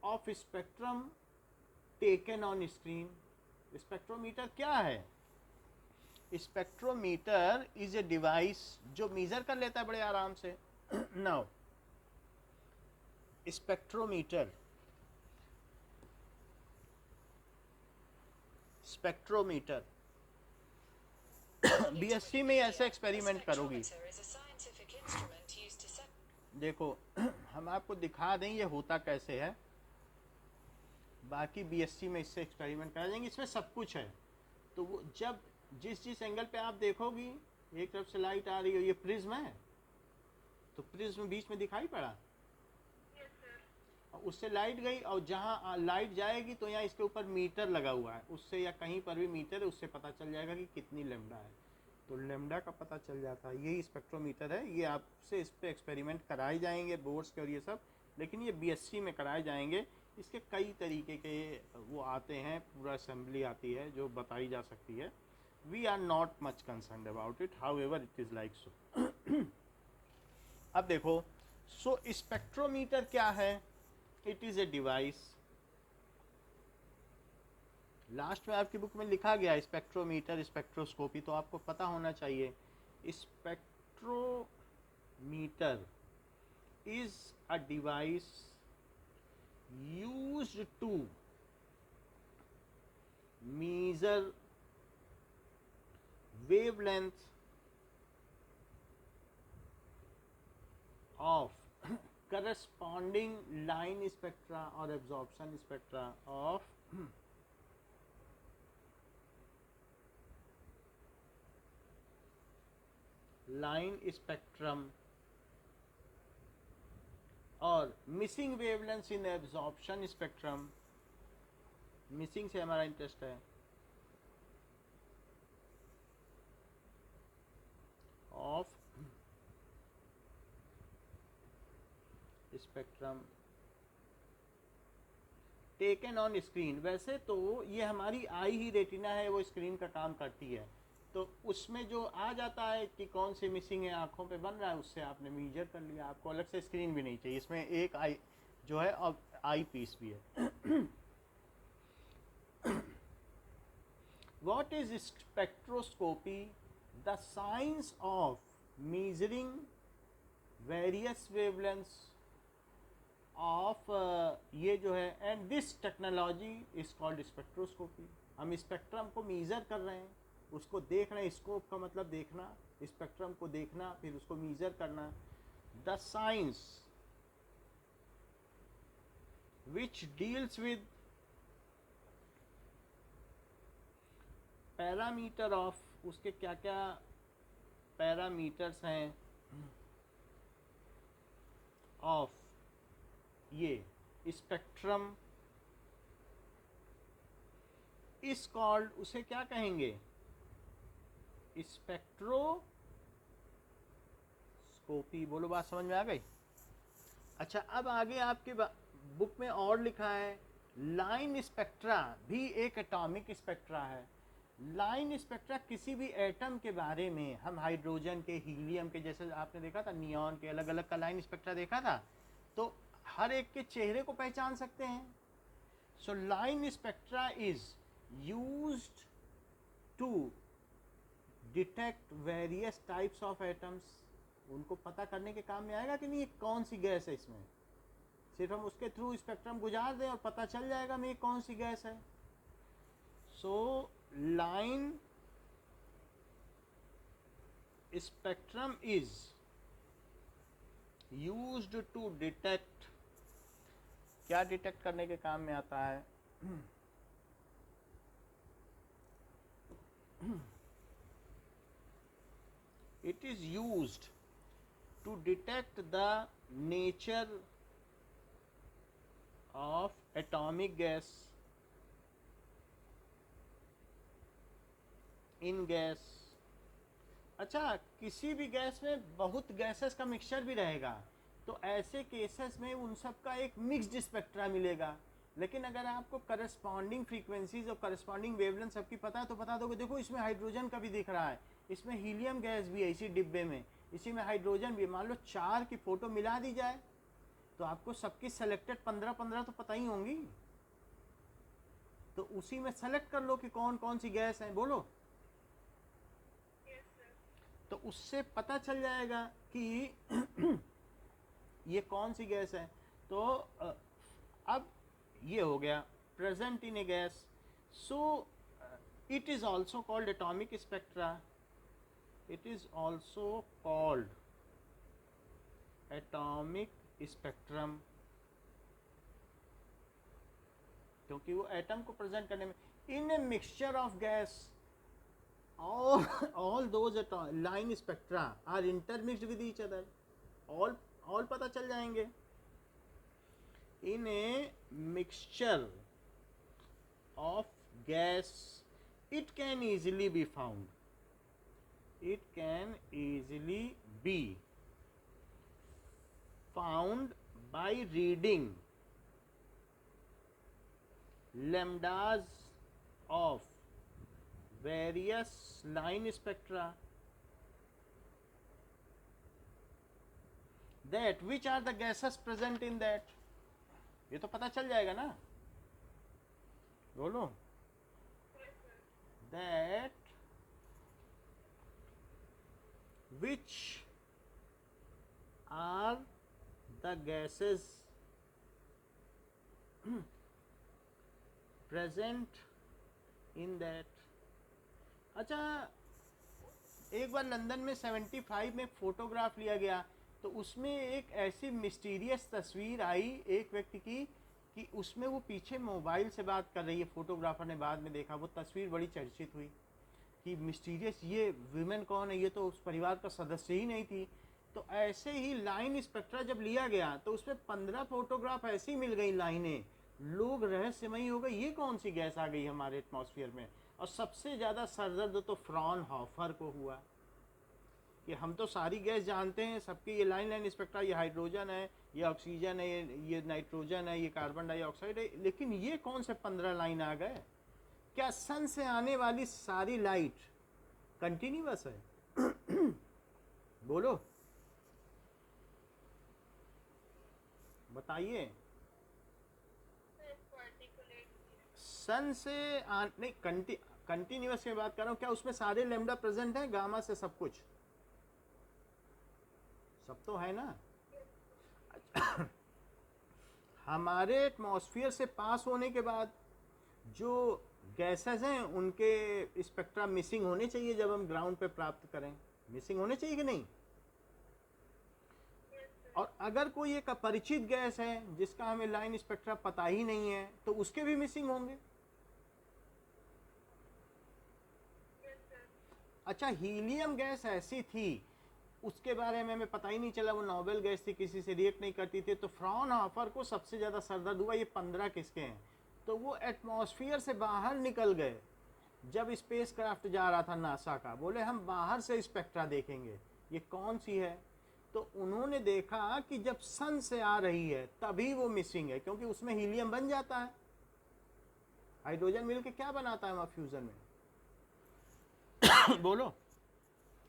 of spectrum taken on screen. Spectrometer क्या है? स्पेक्ट्रोमीटर इज ए डिवाइस जो मेजर कर लेता है बड़े आराम से। नाउ स्पेक्ट्रोमीटर, स्पेक्ट्रोमीटर बीएससी में ऐसे एक्सपेरिमेंट करोगी। देखो हम आपको दिखा दें ये होता कैसे है, बाकी बीएससी में इससे एक्सपेरिमेंट करा देंगे। इसमें सब कुछ है। तो वो जब जिस एंगल पे आप देखोगी, एक तरफ से लाइट आ रही हो, ये प्रिज्म है, तो प्रिज्म बीच में दिखाई पड़ा, उससे लाइट गई और जहाँ लाइट जाएगी तो यहाँ इसके ऊपर मीटर लगा हुआ है, उससे या कहीं पर भी मीटर है, उससे पता चल जाएगा कि कितनी लेमडा है। तो लेमडा का पता चल जाता है। यही स्पेक्ट्रोमीटर है। ये आपसे इस पर एक्सपेरिमेंट कराए जाएंगे बोर्ड्स के और ये सब, लेकिन ये बीएससी में कराए जाएंगे। इसके कई तरीके के वो आते हैं, पूरा असेंबली आती है जो बताई जा सकती है। We are not much concern about it, however it is like so. अब देखो, सो स्पेक्ट्रोमीटर क्या है? It is a device, last में आपकी बुक में लिखा गया स्पेक्ट्रोमीटर, स्पेक्ट्रोस्कोपी, तो आपको पता होना चाहिए। Spectrometer is a device used to measure wavelength of corresponding line spectra or absorption spectra of line spectrum और मिसिंग वेवलेंथ इन एब्जॉर्प्शन स्पेक्ट्रम। मिसिंग से हमारा इंटरेस्ट है, of spectrum taken on screen. वैसे तो ये हमारी आई ही रेटिना है, वो स्क्रीन का काम करती है, तो उसमें जो आ जाता है कि कौन सी मिसिंग है, आंखों पे बन रहा है, उससे आपने मेजर कर लिया। आपको अलग से स्क्रीन भी नहीं चाहिए। इसमें एक आई जो है अब आई पीस भी है। What is spectroscopy? The science of measuring various wavelengths of ये जो है, and this technology is called spectroscopy। हम स्पेक्ट्रम को मीज़र कर रहे हैं, उसको देख रहे हैं। स्कोप का मतलब देखना, स्पेक्ट्रम को देखना, फिर उसको मीज़र करना। The science which deals with parameter of, उसके क्या क्या पैरामीटर्स हैं ऑफ ये स्पेक्ट्रम इस कॉल्ड, उसे क्या कहेंगे? स्पेक्ट्रोस्कोपी। बोलो, बात समझ में आ गई? अच्छा, अब आगे आपके बुक में और लिखा है लाइन स्पेक्ट्रा भी एक एटॉमिक स्पेक्ट्रा है। लाइन स्पेक्ट्रा किसी भी एटम के बारे में, हम हाइड्रोजन के, हीलियम के, जैसे आपने देखा था नियॉन के अलग अलग का लाइन स्पेक्ट्रा देखा था, तो हर एक के चेहरे को पहचान सकते हैं। So line spectra is used to detect various types of atoms. उनको पता करने के काम में आएगा कि नहीं, कौन सी गैस है इसमें, सिर्फ हम उसके थ्रू स्पेक्ट्रम गुजार दें और पता चल जाएगा मैं कौन सी गैस है। सो line spectrum is used to detect क्या डिटेक्ट करने के काम में आता है? It is used to detect the nature of atomic gas in gas. अच्छा, किसी भी गैस में बहुत गैसेस का मिक्सचर भी रहेगा, तो ऐसे केसेस में उन सब का एक मिक्स्ड स्पेक्ट्रा मिलेगा। लेकिन अगर आपको करस्पॉन्डिंग फ्रीक्वेंसीज और करस्पॉन्डिंग वेवलेंथ सबकी पता है तो बता दोगे देखो इसमें हाइड्रोजन का भी दिख रहा है, इसमें हीलियम गैस भी है इसी डिब्बे में, इसी में हाइड्रोजन भी। मान लो 4 की फोटो मिला दी जाए तो आपको सबकी सेलेक्टेड 15-15 तो पता ही होंगी, तो उसी में सेलेक्ट कर लो कि कौन कौन सी गैस है। बोलो, तो उससे पता चल जाएगा कि ये कौन सी गैस है। तो अब ये हो गया present in a gas. So it is also called atomic spectra, it is also called atomic spectrum, क्योंकि वो एटम को प्रेजेंट करने में in a mixture of gas all those line spectra are intermixed with each other, all पता चल जाएंगे। in a mixture of gas it can easily be found, it can easily be found by reading lambdas of various line spectra, that which are the gases present in that, ये तो पता चल जाएगा ना। बोलो, that which are the gases present in that। अच्छा, एक बार London में 75 में फोटोग्राफ लिया गया तो उसमें एक ऐसी मिस्टीरियस तस्वीर आई एक व्यक्ति की कि उसमें वो पीछे मोबाइल से बात कर रही है। फोटोग्राफर ने बाद में देखा, वो तस्वीर बड़ी चर्चित हुई कि मिस्टीरियस ये विमेन कौन है, ये तो उस परिवार का सदस्य ही नहीं थी। तो ऐसे ही लाइन स्पेक्ट्रा जब लिया गया तो उसमें 15 फोटोग्राफ ऐसी मिल गई लाइनें, लोग रहस्यमयी हो गए, ये कौन सी गैस आ गई हमारे एटमॉस्फेयर में। और सबसे ज़्यादा सरदर्द तो फ्रॉनहोफर को हुआ कि हम तो सारी गैस जानते हैं, सबकी ये लाइन स्पेक्ट्रा, ये हाइड्रोजन है, ये ऑक्सीजन है, ये नाइट्रोजन है, ये कार्बन डाइऑक्साइड है, लेकिन ये कौन से 15 लाइन आ गए। क्या सन से आने वाली सारी लाइट कंटिन्यूअस है? बोलो, बताइए। सन से नहीं, कंटिन्यूअस की बात कर रहा हूँ। क्या उसमें सारे लैम्डा प्रेजेंट हैं, गामा से सब कुछ? सब तो है ना। हमारे एटमॉस्फेयर से पास होने के बाद जो गैसेस हैं उनके स्पेक्ट्रा मिसिंग होने चाहिए जब हम ग्राउंड पे प्राप्त करें, मिसिंग होने चाहिए कि नहीं। और अगर कोई एक अपरिचित गैस है जिसका हमें लाइन स्पेक्ट्रा पता ही नहीं है तो उसके भी मिसिंग होंगे। अच्छा, हीलियम गैस ऐसी थी उसके बारे में हमें पता ही नहीं चला, वो नोबेल गैस थी, किसी से रिएक्ट नहीं करती थी। तो फ्रॉनहोफर को सबसे ज़्यादा सरदर्द हुआ ये 15 किसके हैं। तो वो एटमॉस्फेयर से बाहर निकल गए। जब स्पेस क्राफ्ट जा रहा था नासा का, बोले हम बाहर से स्पेक्ट्रा देखेंगे ये कौन सी है। तो उन्होंने देखा कि जब सन से आ रही है तभी वो मिसिंग है, क्योंकि उसमें हीलियम बन जाता है, हाइड्रोजन मिलके क्या बनाता है वहाँ फ्यूजन में। बोलो।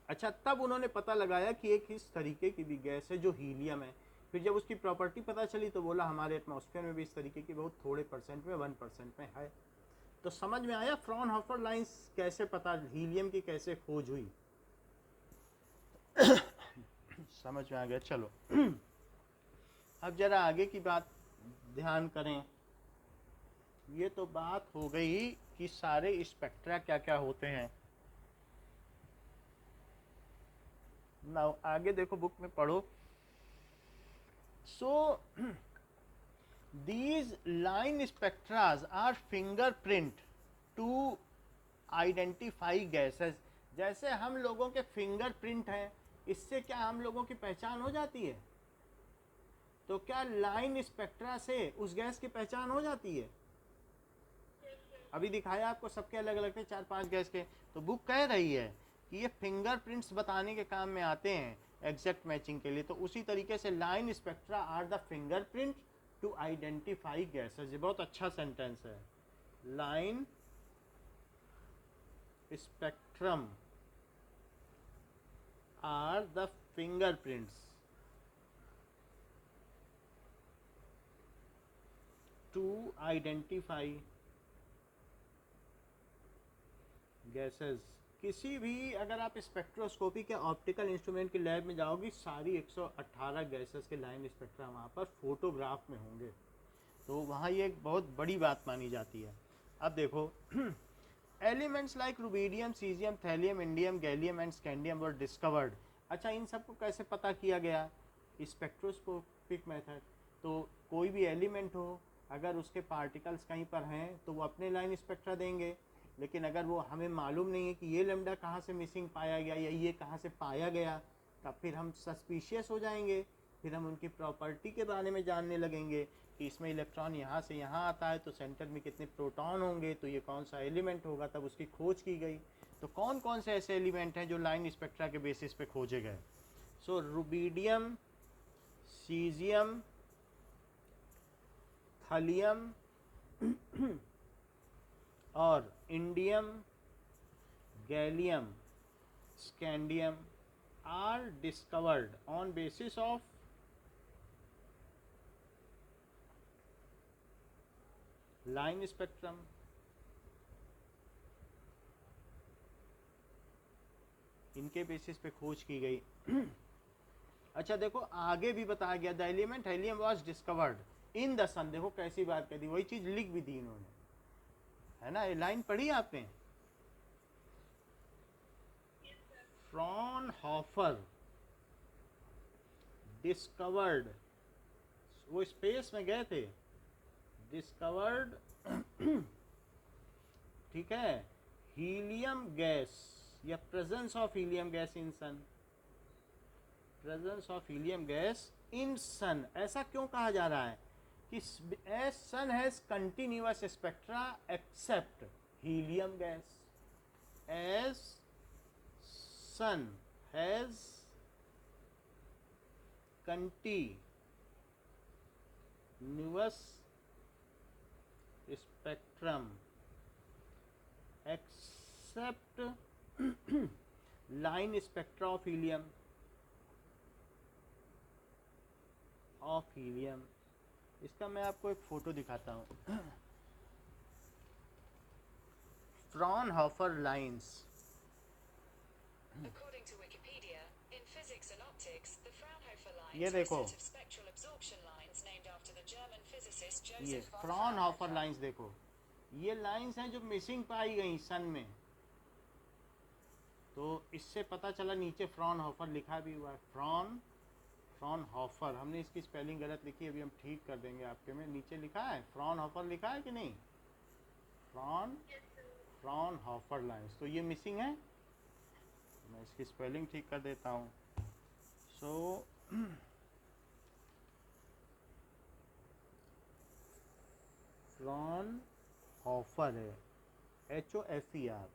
अच्छा, तब उन्होंने पता लगाया कि एक इस तरीके की भी गैस है जो हीलियम है। फिर जब उसकी प्रॉपर्टी पता चली तो बोला हमारे एटमॉस्फेयर में भी इस तरीके की बहुत थोड़े परसेंट में 1% में है। तो समझ में आया फ्रॉनहोफर लाइंस कैसे पता, हीलियम की कैसे खोज हुई। समझ में आ गया। चलो अब जरा आगे की बात ध्यान करें। ये तो बात हो गई कि सारे स्पेक्ट्रा क्या क्या होते हैं। आगे देखो, बुक में पढ़ो। सो these line spectras are fingerprint to identify gases। जैसे हम लोगों के फिंगरप्रिंट हैं, इससे क्या हम लोगों की पहचान हो जाती है? तो क्या लाइन स्पेक्ट्रा से उस गैस की पहचान हो जाती है? अभी दिखाया आपको, सबके अलग अलग थे, 4-5 गैस के। तो बुक कह रही है कि ये फिंगरप्रिंट्स बताने के काम में आते हैं एग्जैक्ट मैचिंग के लिए। तो उसी तरीके से line spectra are the fingerprint to identify gases. ये बहुत अच्छा सेंटेंस है। Line spectrum are the fingerprints to identify gases. किसी भी अगर आप स्पेक्ट्रोस्कोपी के ऑप्टिकल इंस्ट्रूमेंट की लैब में जाओगी, सारी 118 गैसेस के लाइन स्पेक्ट्रा वहाँ पर फोटोग्राफ में होंगे। तो वहाँ ये एक बहुत बड़ी बात मानी जाती है। अब देखो elements like rubidium, caesium, thallium, indium, gallium and scandium were discovered. अच्छा, इन सबको कैसे पता किया गया? Spectroscopic method. तो कोई भी एलिमेंट हो, अगर उसके पार्टिकल्स कहीं पर हैं तो वो अपने लाइन स्पेक्ट्रा देंगे, लेकिन अगर वो हमें मालूम नहीं है कि ये लैम्डा कहाँ से मिसिंग पाया गया या ये कहाँ से पाया गया, तब फिर हम सस्पिशियस हो जाएंगे। फिर हम उनकी प्रॉपर्टी के बारे में जानने लगेंगे कि इसमें इलेक्ट्रॉन यहाँ से यहाँ आता है तो सेंटर में कितने प्रोटॉन होंगे, तो ये कौन सा एलिमेंट होगा। तब उसकी खोज की गई। तो कौन कौन से ऐसे एलिमेंट हैं जो लाइन स्पेक्ट्रा के बेसिस पे खोजे गए? सो रुबीडियम, सीजियम, थलियम और indium, gallium, scandium are discovered on basis of line spectrum. इनके बेसिस पे खोज की गई। अच्छा देखो, आगे भी बताया गया the element helium was discovered in the sun. देखो कैसी बात कर दी, वही चीज लिख भी दी इन्होंने, है ना? ये लाइन पढ़ी आपने? फ्रॉनहोफर डिस्कवर्ड, वो स्पेस में गए थे, डिस्कवर्ड ठीक है, हीलियम गैस या presence of helium gas in sun. Presence of helium gas in sun. ऐसा क्यों कहा जा रहा है कि as sun has continuous spectra except helium gas. As sun has continuous spectrum except line spectra of helium इसका मैं आपको एक फोटो दिखाता हूँ। Fraunhofer lines. According to Wikipedia, in physics and optics, the Fraunhofer lines ये are a देखो, set of spectral absorption lines named after the German physicist ये Joseph von Fraunhofer Fraunhofer. Lines देखो, ये लाइंस हैं जो missing पाई गई सन में। तो इससे पता चला, नीचे फ्रॉनहोफर लिखा भी हुआ है। फ्रॉनहोफर, हमने इसकी स्पेलिंग गलत लिखी, अभी हम ठीक कर देंगे आपके में। नीचे लिखा है फ्रॉनहोफर, लिखा है कि नहीं? फ्रॉनहोफर लाइंस, तो ये मिसिंग है। मैं इसकी स्पेलिंग ठीक कर देता हूँ। सो फ्रॉनहोफर है, HOFER,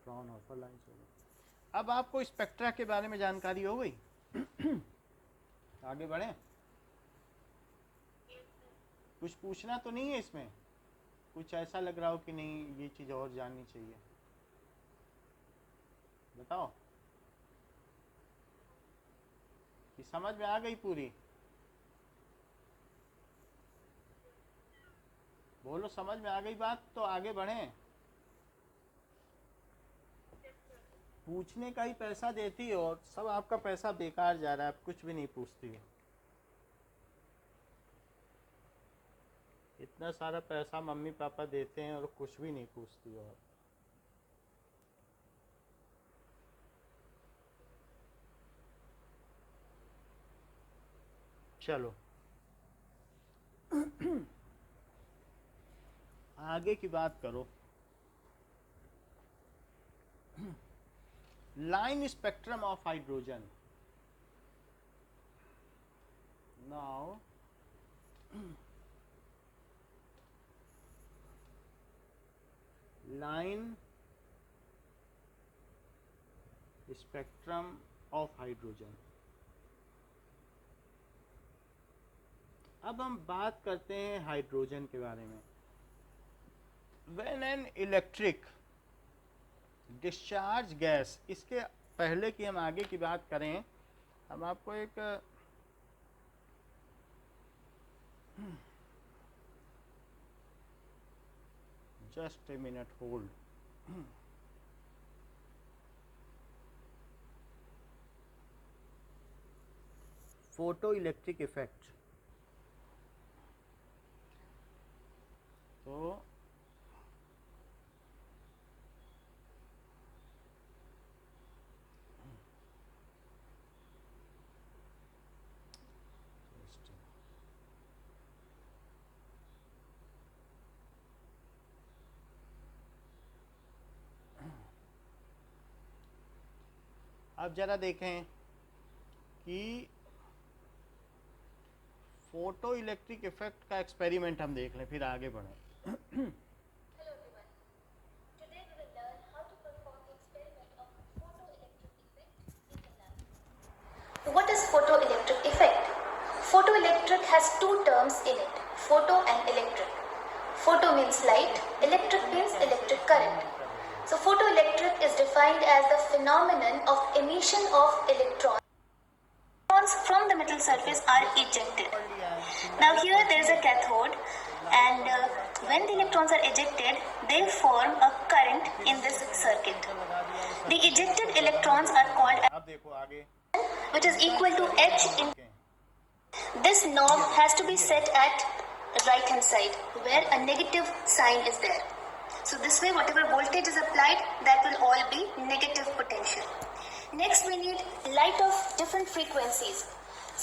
फ्रॉनहोफर लाइंस हो गई। अब आपको स्पेक्ट्रा के बारे में जानकारी हो गई। आगे बढ़े? कुछ पूछना तो नहीं है इसमें? कुछ ऐसा लग रहा हो कि नहीं ये चीज़ और जाननी चाहिए? बताओ, कि समझ में आ गई पूरी? बोलो समझ में आ गई बात, तो आगे बढ़ें। पूछने का ही पैसा देती हो, और सब आपका पैसा बेकार जा रहा है, आप कुछ भी नहीं पूछती हो। इतना सारा पैसा मम्मी पापा देते हैं और कुछ भी नहीं पूछती हो। चलो आगे की बात करो। Line spectrum of hydrogen. Now line spectrum of hydrogen। अब हम बात करते हैं हाइड्रोजन के बारे में। When an electric discharge gas, इसके पहले कि हम आगे की बात करें, हम आपको एक just a minute hold। Photo electric effect. तो अब जरा देखें कि फोटो इलेक्ट्रिक इफेक्ट का एक्सपेरिमेंट हम देख लें, फिर आगे बढ़ें। Hello everyone. Today we will learn how to perform the experiment of photoelectric effect in the lab. What is photoelectric effect? Photoelectric has two terms in it, photo and electric. Photo means light, electric means electric current. So photoelectric is defined as the phenomenon of emission of electrons from the metal surface are ejected. Now here there is a cathode, and when the electrons are ejected, they form a current in this circuit. The ejected electrons are called, अब देखो आगे, which is equal to H in. This knob has to be set at right hand side where a negative sign is there. So this way whatever voltage is applied, that will all be negative potential. Next we need light of different frequencies.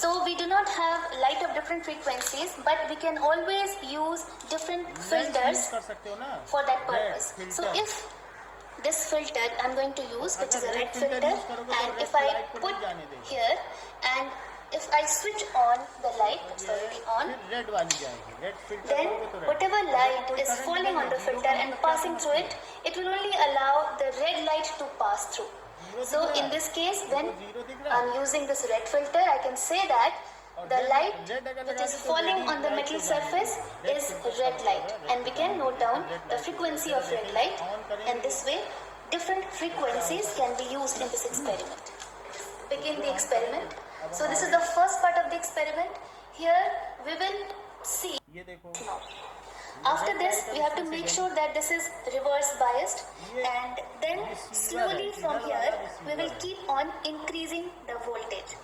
So we do not have light of different frequencies, but we can always use different filters कर सकते हो ना for that purpose. Red So filter। if this filter I'm going to use, which is a अगर red red filter filter, use करोगे तो and red if I light को नहीं put जाने देगा। here and if I switch on the light, it's already on, फिर red वाली जाएगी, रेड फिल्टर then करोगे तो red। whatever light कोई is current falling on नहीं the है, filter zero and का मतलब passing क्या through समझते it, it will only allow the red light to pass through. Zero So दिख रहा in है? this case, when देखो zero दिख रहा है? I'm using this red filter, I can say that और the red- light red अगर which लगा is दी तो falling red on the light metal को जाने surface देगा। Red is filter red का light, मतलब है, and we red can को note जाने down देगा, the red frequency light of को red जाने light, देगा। On करेंगे and this way different frequencies can be used in this experiment. Begin the experiment. So this is the first part of the experiment. Here we will see. ये देखो Now, after this, we have to make sure that this is reverse biased, and then slowly from here we will keep on increasing the voltage.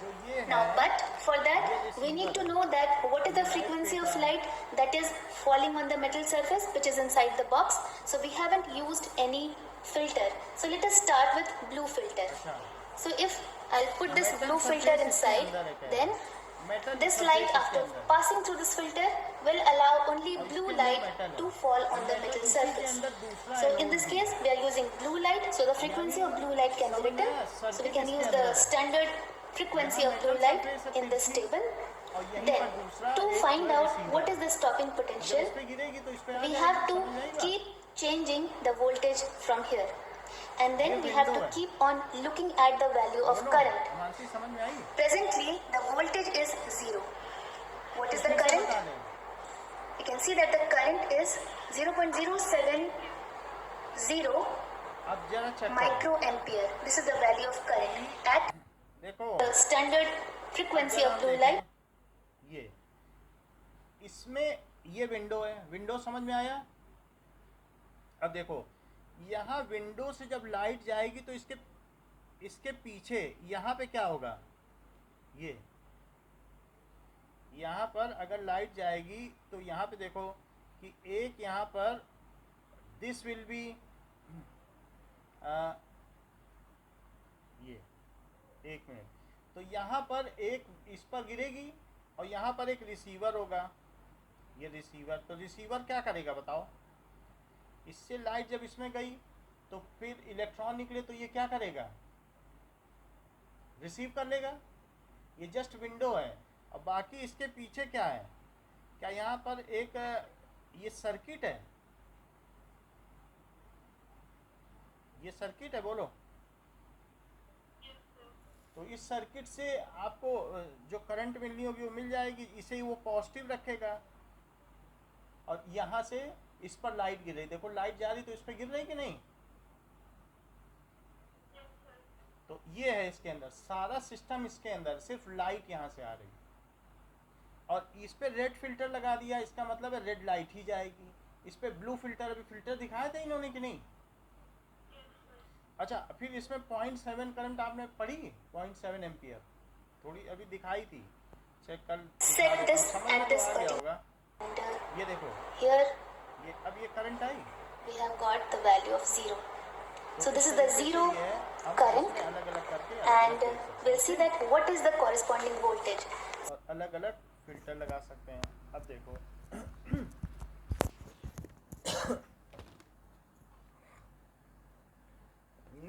Now, but for that we need to know that what is the frequency of light that is falling on the metal surface, which is inside the box. So we haven't used any filter. So let us start with blue filter. So if I'll put this blue filter inside, then this light after passing through this filter will allow only blue light to fall on the metal surface. So in this case we are using blue light, so the frequency of blue light can be written. So we can use the standard frequency of blue light in this table. Then to find out what is the stopping potential, इस पे गिरेगी तो इस पे आ we जाएगी, have to समझ में आएगा? keep changing the voltage from here, and then we have to keep on looking at the value of बोलो, current. मानसी समझ में आई? Presently, the voltage is 0. What is the फिर से current? बता दें। You can see that the current is 0.070 अब जरा check करो। microampere. This is the value of current at देखो the standard frequency of blue light. ये इसमें ये विंडो है, विंडो समझ में आया? अब देखो यहाँ विंडो से जब लाइट जाएगी तो इसके पीछे यहाँ पे क्या होगा? ये यहाँ पर अगर लाइट जाएगी तो यहाँ पे देखो कि एक यहाँ पर दिस विल बी ये एक मिनट, तो यहाँ पर एक इस पर गिरेगी और यहाँ पर एक रिसीवर होगा, ये रिसीवर। तो रिसीवर क्या करेगा बताओ? इससे लाइट जब इसमें गई तो फिर इलेक्ट्रॉन निकले तो ये क्या करेगा? रिसीव कर लेगा। ये जस्ट विंडो है। और बाकी इसके पीछे क्या है? क्या यहाँ पर एक ये सर्किट है? ये सर्किट है, बोलो। तो इस सर्किट से आपको जो करंट मिलनी होगी वो मिल जाएगी। इसे ही वो पॉजिटिव रखेगा और यहाँ से इस पर लाइट गिर रही, देखो लाइट जा रही तो इस पर गिर रही कि नहीं? तो ये है इसके अंदर सारा सिस्टम, इसके अंदर सिर्फ लाइट यहाँ से आ रही और इस पे रेड फिल्टर लगा दिया, इसका मतलब है रेड लाइट ही जाएगी। इस पे ब्लू फिल्टर, अभी फिल्टर दिखाया था इन्होंने कि नहीं? अच्छा, फिर इसमें 0.7 करंट आपने पढ़ी, 0.7 एम्पियर थोड़ी अभी दिखाई थी, चेक कर Set this at this आ गया button. होगा। And ये देखो, here ये अब ये current I. we have got the value of 0. तो So this इस is the तरीके से 0 ये है, हम current इसमें अलग-अलग करके and अलग-अलग कर we'll see that what is the corresponding voltage. सकते हैं और अलग-अलग फिल्टर लगा सकते हैं। अब देखो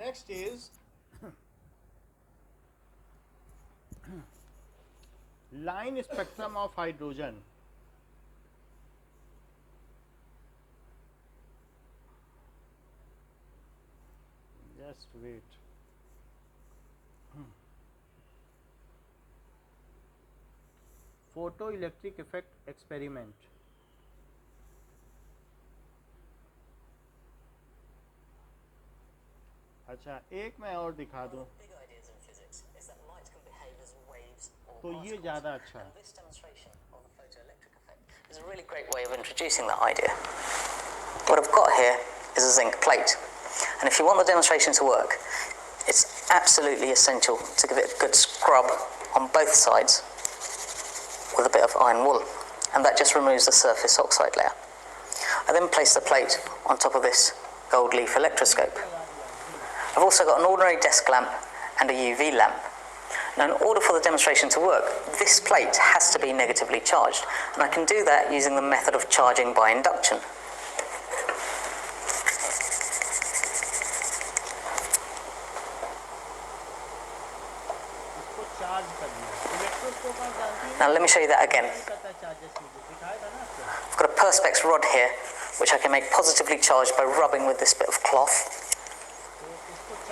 next is line spectrum of hydrogen. Just wait. Photoelectric effect experiment. अच्छा, एक मैं और दिखा दूं तो ये ज़्यादा अच्छा है। It's a really great way of introducing that idea. What I've got here is a zinc plate, and if you want the demonstration to work, it's absolutely essential to give it a good scrub on both sides with a bit of iron wool, and that just removes the surface oxide layer. I then place the plate on top of this gold leaf electroscope. I've also got an ordinary desk lamp and a UV lamp. Now, in order for the demonstration to work, this plate has to be negatively charged, and I can do that using the method of charging by induction. इसको charge कर दिया। Electroscope आप जानती हैं? Now, let me show you that again. करता है charges में, दिखाया था ना आपको? I've got a Perspex rod here, which I can make positively charged by rubbing with this bit of cloth.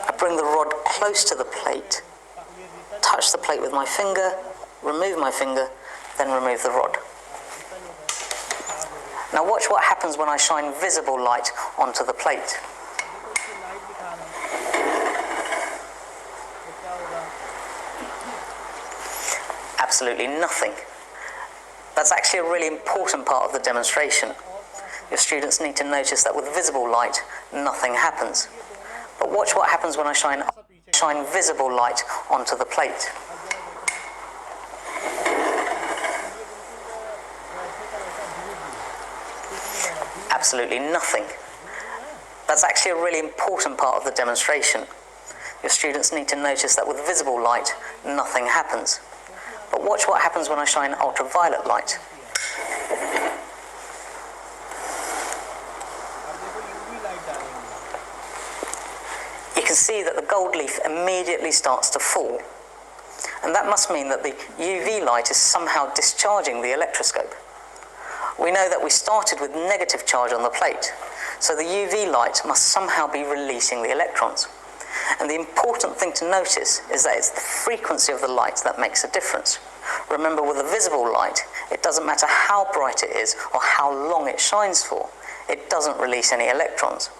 I bring the rod close to the plate, touch the plate with my finger, remove my finger, then remove the rod. Now watch what happens when I shine visible light onto the plate. देखो इसकी light दिखा रहा हूँ, तो क्या होगा? Absolutely nothing. That's actually a really important part of the demonstration. Your students need to notice that with visible light, nothing happens. But watch what happens when I shine visible light onto the plate. Absolutely nothing. That's actually a really important part of the demonstration. Your students need to notice that with visible light, nothing happens. But watch what happens when I shine ultraviolet light. अब देखो UV light डालेंगे। You can see that the gold leaf immediately starts to fall. And that must mean that the UV light is somehow discharging the electroscope. We know that we started with negative charge on the plate, so the UV light must somehow be releasing the electrons. And the important thing to notice is that it's the frequency of the light that makes a difference. Remember, with a visible light, it doesn't matter how bright it is or how long it shines for, it doesn't release any electrons.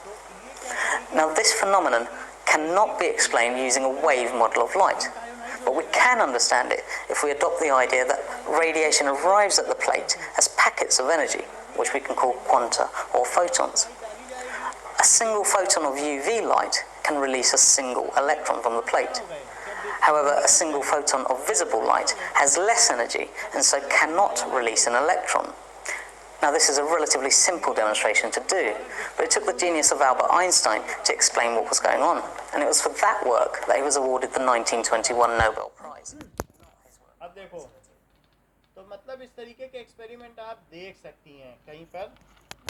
Now, this phenomenon cannot be explained using a wave model of light, but we can understand it if we adopt the idea that radiation arrives at the plate as packets of energy, which we can call quanta or photons. A single photon of UV light can release a single electron from the plate. However, a single photon of visible light has less energy and so cannot release an electron. Now, this is a relatively simple demonstration to do, but it took the genius of Albert Einstein to explain what was going on, and it was for that work that he was awarded the 1921 Nobel Prize. अब देखो, तो मतलब इस तरीके के experiment आप देख सकती हैं कहीं पर,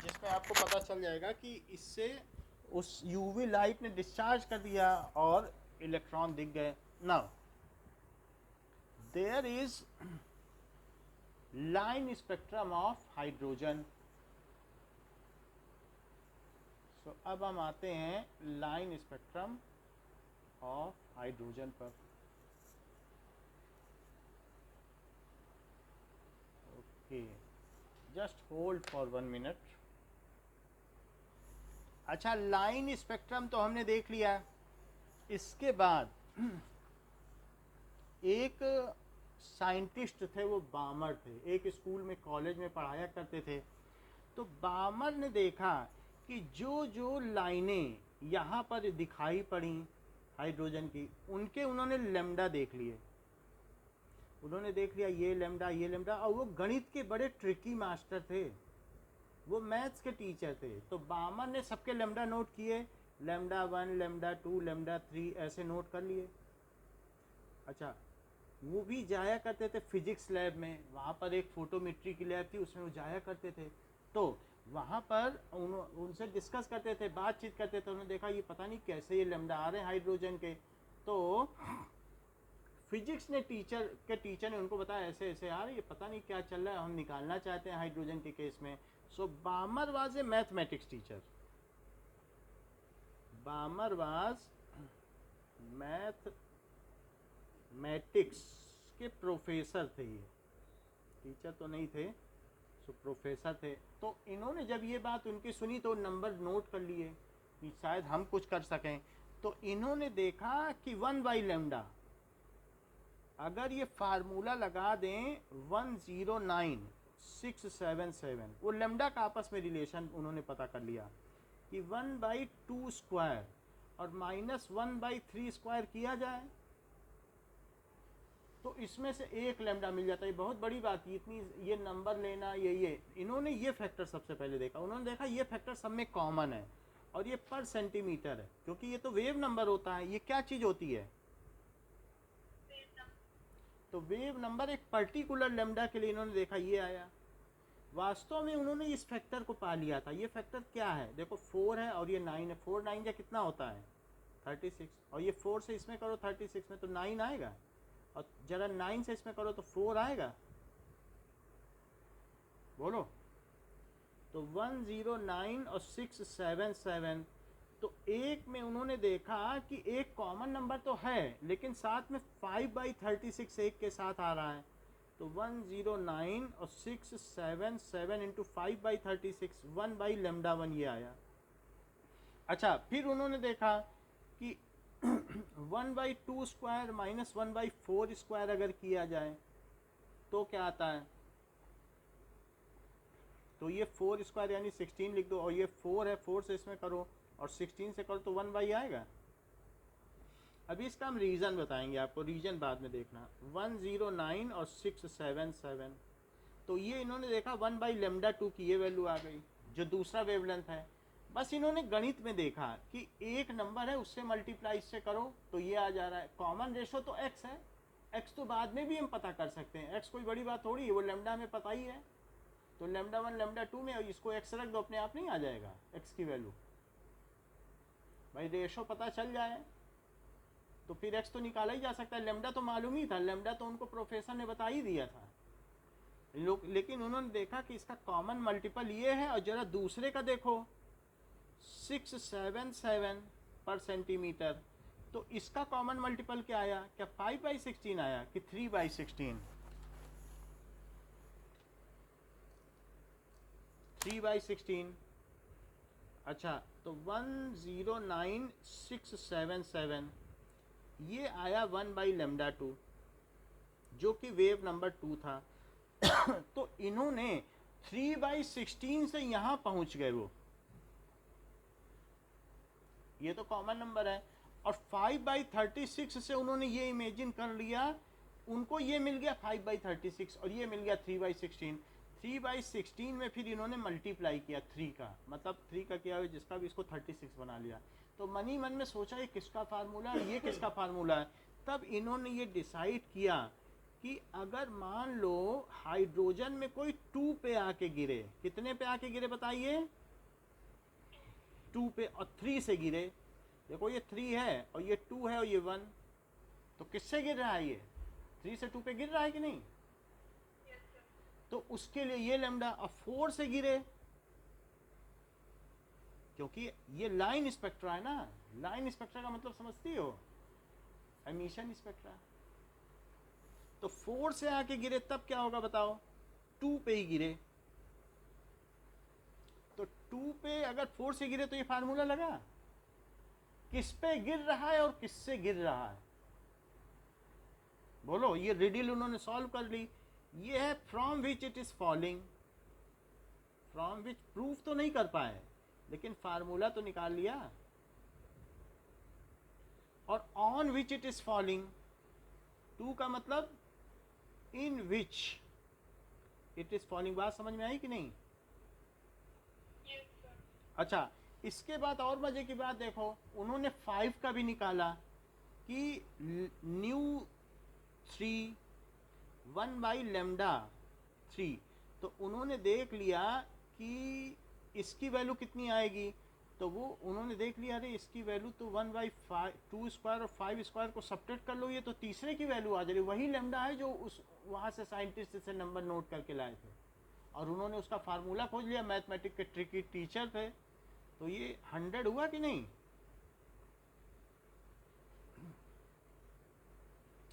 जिसमें आपको पता चल जाएगा कि इससे उस यूवी लाइट ने डिस्चार्ज कर दिया और इलेक्ट्रॉन दिख गए. Now there is line spectrum of hydrogen. So अब हम आते हैं लाइन स्पेक्ट्रम ऑफ हाइड्रोजन पर. Okay, just hold for 1 minute. अच्छा, लाइन स्पेक्ट्रम तो हमने देख लिया. इसके बाद एक साइंटिस्ट थे, वो बामर थे, एक स्कूल में कॉलेज में पढ़ाया करते थे. तो बामर ने देखा कि जो जो लाइनें यहाँ पर दिखाई पड़ी हाइड्रोजन की, उनके उन्होंने लेमडा देख लिए. उन्होंने देख लिया ये लेमडा, और वो गणित के बड़े ट्रिकी मास्टर थे, वो मैथ्स के टीचर थे. तो बामर ने सबके लेमडा नोट किए, लेमडा 1, लेमडा 2, लेमडा 3 ऐसे नोट कर लिए. अच्छा, वो भी जाया करते थे फिजिक्स लैब में. वहाँ पर एक फोटोमेट्री की लैब थी, उसमें वो जाया करते थे. तो वहाँ पर उनसे डिस्कस करते थे, बातचीत करते थे. उन्होंने देखा ये पता नहीं कैसे ये लेमडा आ रहे हैं हाइड्रोजन के. तो फिजिक्स ने टीचर ने उनको बताया ऐसे ऐसे यार ये पता नहीं क्या चल रहा है, हम निकालना चाहते हैं हाइड्रोजन के केस में. So Balmer was a mathematics teacher. Balmer was mathematics के प्रोफेसर थे. ये टीचर तो नहीं थे, सो प्रोफेसर थे. तो इन्होंने जब ये बात उनकी सुनी तो नंबर नोट कर लिए कि शायद हम कुछ कर सकें. तो इन्होंने देखा कि 1/λ अगर ये फार्मूला लगा दें 109677, वो लेमडा का आपस में रिलेशन उन्होंने पता कर लिया कि 1/2² और -1/3² किया जाए तो इसमें से एक लेमडा मिल जाता है. बहुत बड़ी बात, इतनी ये नंबर लेना ये इन्होंने ये फैक्टर सबसे पहले देखा. उन्होंने देखा ये फैक्टर सब में कॉमन है और ये पर सेंटीमीटर है, क्योंकि ये तो वेव नंबर होता है. ये क्या चीज़ होती है? तो वेव नंबर एक पर्टिकुलर लेमडा के लिए इन्होंने देखा ये आया. वास्तव में उन्होंने इस फैक्टर को पा लिया था. ये फैक्टर क्या है? देखो 4 है और ये 9 है. 4 9 का कितना होता है? 36. और ये 4 से इसमें करो 36 में तो 9 आएगा, और जरा 9 से इसमें करो तो 4 आएगा. बोलो. तो 109 और 677. तो एक में उन्होंने देखा कि एक कॉमन नंबर तो है, लेकिन साथ में 5/36 एक के साथ आ रहा है. तो 109 और 677 इंटू 5/36 1/λ1 ये आया. अच्छा, फिर उन्होंने देखा कि 1/2² माइनस 1/4² अगर किया जाए तो क्या आता है? तो ये 4² यानी 16 लिख दो, और ये 4 है, 4 से इसमें करो और 16 से करो तो 1 आएगा. अभी इसका हम रीज़न बताएंगे आपको, रीजन बाद में देखना. 109 और 677, तो ये इन्होंने देखा 1/λ2 की ये वैल्यू आ गई, जो दूसरा वेवलेंथ है. बस इन्होंने गणित में देखा कि एक नंबर है उससे मल्टीप्लाई इससे करो तो ये आ जा रहा है. कॉमन रेशो तो x है, x तो बाद में भी हम पता कर सकते हैं, x कोई बड़ी बात थोड़ी है, वो लेमडा हमें पता ही है. तो λ1 λ2 में इसको x रख दो, अपने आप नहीं आ जाएगा x की वैल्यू. भाई रेशो पता चल जाए तो फिर x तो निकाला ही जा सकता है. लेमडा तो मालूम ही था, लेमडा तो उनको प्रोफेसर ने बता ही दिया था. लेकिन उन्होंने देखा कि इसका कॉमन मल्टीपल ये है, और जरा दूसरे का देखो 677 पर सेंटीमीटर. तो इसका कॉमन मल्टीपल क्या आया? क्या 5/16 आया कि 3/16? 3/16. अच्छा, तो 109677 ये आया 1/λ2 जो कि वेव नंबर 2 था. तो इन्होंने 3/16 से यहाँ पहुँच गए. वो ये तो कॉमन नंबर है, और 5/36 से उन्होंने ये इमेजिन कर लिया, उनको ये मिल गया 5/36 और ये मिल गया 3/16. 3/16 में फिर इन्होंने मल्टीप्लाई किया 3 का, मतलब 3 का किया जिसका भी इसको 36 बना लिया. तो मन ही मन में सोचा ये किसका फार्मूला है, ये किसका फार्मूला है. तब इन्होंने ये डिसाइड किया कि अगर मान लो हाइड्रोजन में कोई 2 पे आके गिरे, कितने पे आके गिरे बताइए? 2 पे, और 3 से गिरे। देखो ये 3 है और ये 2 है और ये 1, तो किससे गिर रहा है? ये 3 से 2 पे गिर रहा है कि नहीं? तो उसके लिए ये लैम्डा। और 4 से गिरे, क्योंकि ये लाइन स्पेक्ट्रा है ना। लाइन स्पेक्ट्रा का मतलब समझती हो? Emission spectra. तो 4 से आके गिरे तब क्या होगा बताओ? 2 पे ही गिरे। तो 2 पे अगर 4 से गिरे तो ये फार्मूला लगा, किस पे गिर रहा है और किससे गिर रहा है। बोलो, ये रिडल उन्होंने सॉल्व कर ली। ये है from which it is falling, from which proof तो नहीं कर पाए लेकिन फार्मूला तो निकाल लिया। और on which it is falling, 2 का मतलब इन विच इट इज फॉलिंग। बात समझ में आई कि नहीं? अच्छा, इसके बाद और मजे की बात देखो, उन्होंने 5 का भी निकाला कि न्यू 3 1/λ3। तो उन्होंने देख लिया कि इसकी वैल्यू कितनी आएगी, तो वो उन्होंने देख लिया अरे इसकी वैल्यू तो 1/2 स्क्वायर और 5 स्क्वायर को सब्ट्रैक्ट कर लो, ये तो तीसरे की वैल्यू आ जा रही। वही लैम्डा है जो उस वहाँ से साइंटिस्ट से नंबर नोट करके लाए थे, और उन्होंने उसका फार्मूला खोज लिया। मैथमेटिक्स के ट्रिकी टीचर थे। तो ये 100 हुआ कि नहीं?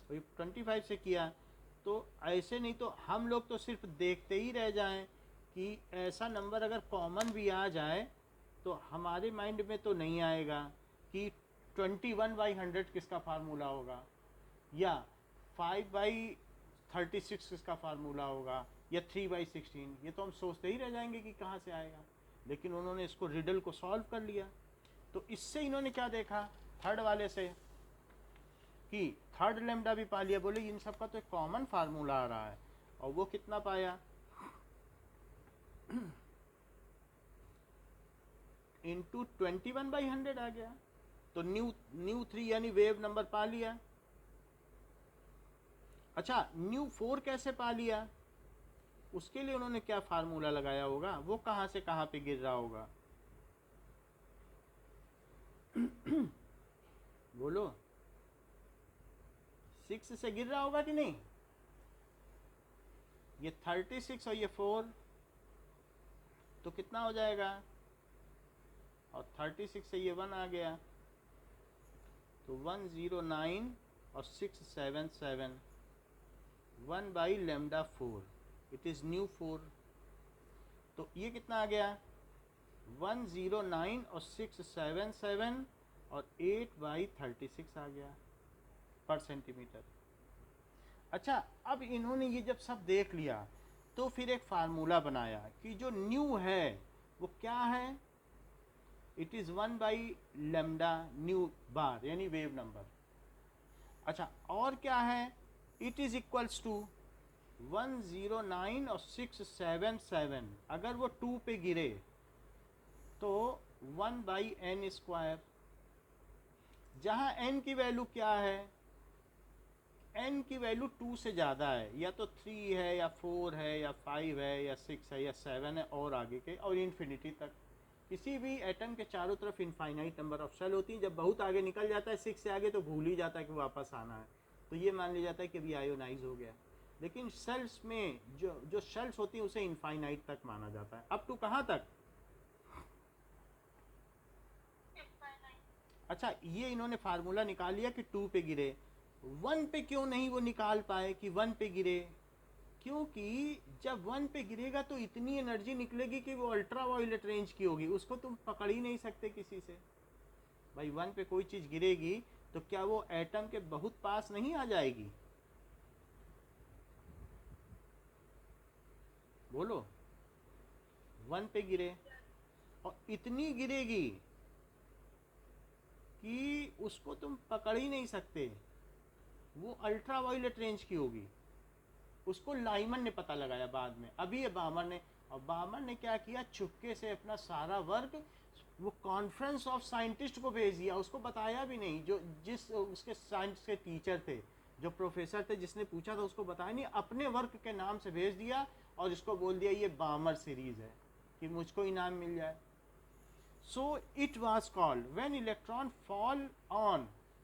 तो 25 से किया। तो ऐसे नहीं तो हम लोग तो सिर्फ देखते ही रह जाएं कि ऐसा नंबर अगर कॉमन भी आ जाए तो हमारे माइंड में तो नहीं आएगा कि 21/100 किसका फार्मूला होगा, या 5/36 किसका फार्मूला होगा, या 3/16। ये तो हम सोचते ही रह जाएंगे कि कहाँ से आएगा। लेकिन उन्होंने इसको रिडल को सॉल्व कर लिया। तो इससे इन्होंने क्या देखा, थर्ड वाले से, कि थर्ड लैम्डा भी पा लिया। बोले इन सब का तो एक कॉमन फार्मूला आ रहा है। और वो कितना पाया? इंटू 21/100 आ गया। तो न्यू 3 यानी वेव नंबर पा लिया। अच्छा, न्यू 4 कैसे पा लिया? उसके लिए उन्होंने क्या फार्मूला लगाया होगा? वो कहाँ से कहाँ पे गिर रहा होगा? बोलो, 6 से गिर रहा होगा कि नहीं? ये 36 और ये 4, तो कितना हो जाएगा? और 36 से ये 1 आ गया, तो 109 और 677 1/λ4। It is nu 4। तो ये कितना आ गया? 109 और 677 और 8/36 आ गया पर सेंटीमीटर। अच्छा, अब इन्होंने ये जब सब देख लिया तो फिर एक फार्मूला बनाया कि जो न्यू है वो क्या है? इट इज 1/λ न्यू बार यानी वेव नंबर। अच्छा, और क्या है? इट इज इक्वल्स टू 109 और 677। अगर वो 2 पे गिरे तो 1/n², जहाँ n की वैल्यू क्या है? n की वैल्यू 2 से ज़्यादा है, या तो 3 है या 4 है या 5 है या 6 है या 7 है और आगे के, और इन्फिनिटी तक। किसी भी एटम के चारों तरफ इनफाइनाइट नंबर ऑफ सेल होती है। जब बहुत आगे निकल जाता है 6 से आगे तो भूल ही जाता है कि वापस आना है, तो ये मान लिया जाता है कि अभी आयोनाइज हो गया। लेकिन सेल्स में जो सेल्स होती हैं उसे इनफाइनाइट तक माना जाता है। अप टू कहाँ तक? अच्छा, ये इन्होंने फार्मूला निकाल लिया कि 2 पे गिरे। 1 पे क्यों नहीं वो निकाल पाए कि 1 पे गिरे? क्योंकि जब 1 पे गिरेगा तो इतनी एनर्जी निकलेगी कि वो अल्ट्रा वायलेट रेंज की होगी, उसको तुम पकड़ ही नहीं सकते किसी से। भाई 1 पे कोई चीज़ गिरेगी तो क्या वो एटम के बहुत पास नहीं आ जाएगी? बोलो, 1 पे गिरे और इतनी गिरेगी कि उसको तुम पकड़ ही नहीं सकते, वो अल्ट्रा वायलेट रेंज की होगी। उसको लाइमन ने पता लगाया बाद में, अभी ये बामर ने। और बामर ने क्या किया, चुपके से अपना सारा वर्क वो कॉन्फ्रेंस ऑफ साइंटिस्ट को भेज दिया, उसको बताया भी नहीं, जो जिस उसके साइंस के टीचर थे जो प्रोफेसर थे जिसने पूछा था उसको बताया नहीं, अपने वर्क के नाम से भेज दिया और इसको बोल दिया ये बामर सीरीज है कि मुझको इनाम मिल जाए. So it was called when electron fall on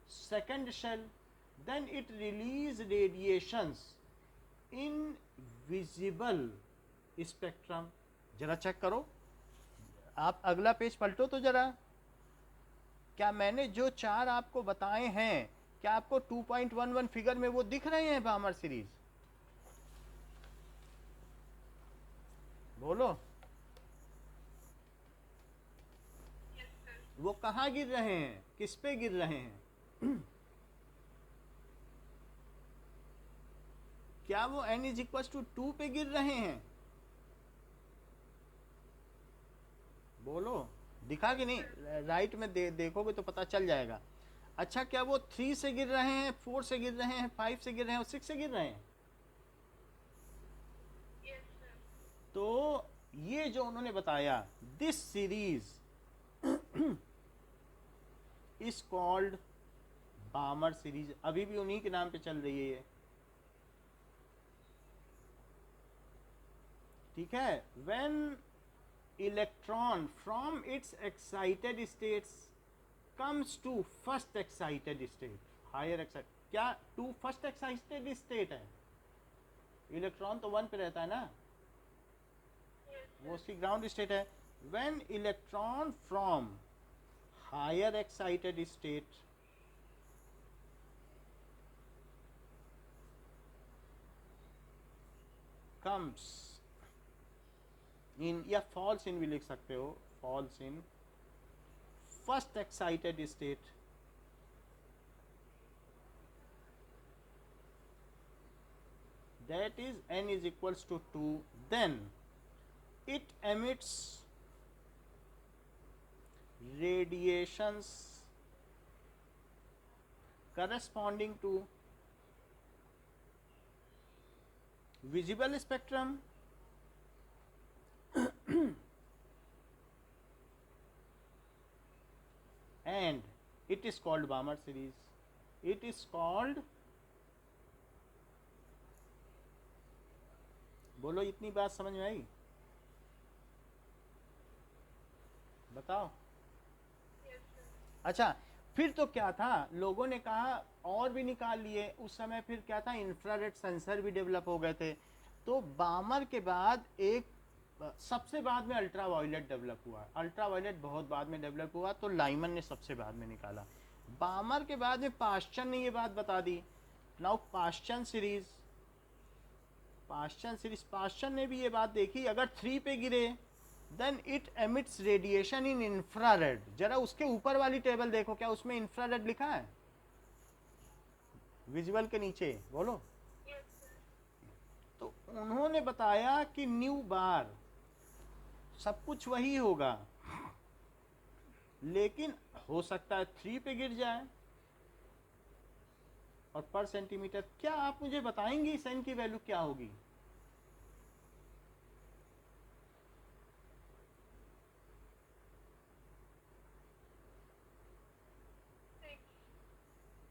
second shell, then it release radiations in visible spectrum. जरा चेक करो, आप अगला पेज पलटो तो जरा. क्या मैंने जो चार आपको बताए हैं, क्या आपको 2.11 फिगर में वो दिख रहे हैं बामर सीरीज? बोलो. वो कहाँ गिर रहे हैं, किस पे गिर रहे हैं? क्या वो n इज इक्वल टू 2 पे गिर रहे हैं? बोलो, दिखा कि नहीं? राइट में देखोगे तो पता चल जाएगा. अच्छा, क्या वो 3 से गिर रहे हैं, 4 से गिर रहे हैं, 5 से गिर रहे हैं और 6 से गिर रहे हैं? तो ये जो उन्होंने बताया, this series is called बामर series. अभी भी उन्हीं के नाम पे चल रही है ये. ठीक है. When electron from its excited states comes to first excited state, higher excite, क्या 2 फर्स्ट एक्साइटेड स्टेट है? इलेक्ट्रॉन तो 1 पे रहता है ना, वो उसकी ग्राउंड स्टेट है. When electron from higher excited state comes in, या falls in भी लिख सकते हो, falls in first excited state, that is n is equals to 2, then it emits radiations corresponding to visible spectrum and it is called Balmer series. It is called, बोलो इतनी बात समझ में आई? बताओ. अच्छा, फिर तो क्या था, लोगों ने कहा और भी निकाल लिए. उस समय फिर क्या था, इंफ्रारेड सेंसर भी डेवलप हो गए थे. तो बामर के बाद एक सबसे बाद में अल्ट्रावायलेट डेवलप हुआ. अल्ट्रावायलेट बहुत बाद में डेवलप हुआ, तो लाइमन ने सबसे बाद में निकाला. बामर के बाद में पाश्चन ने ये बात बता दी. नाउ पाश्चन सीरीज, पाश्चन ने भी ये बात देखी, अगर 3 पे गिरे then it emits radiation in infrared. जरा उसके ऊपर वाली टेबल देखो, क्या उसमें इंफ्रारेड लिखा है विजुअल के नीचे? बोलो. तो उन्होंने बताया कि न्यू बार सब कुछ वही होगा, लेकिन हो सकता है 3 पे गिर जाए. और पर सेंटीमीटर, क्या आप मुझे बताएंगे इस n की वैल्यू क्या होगी?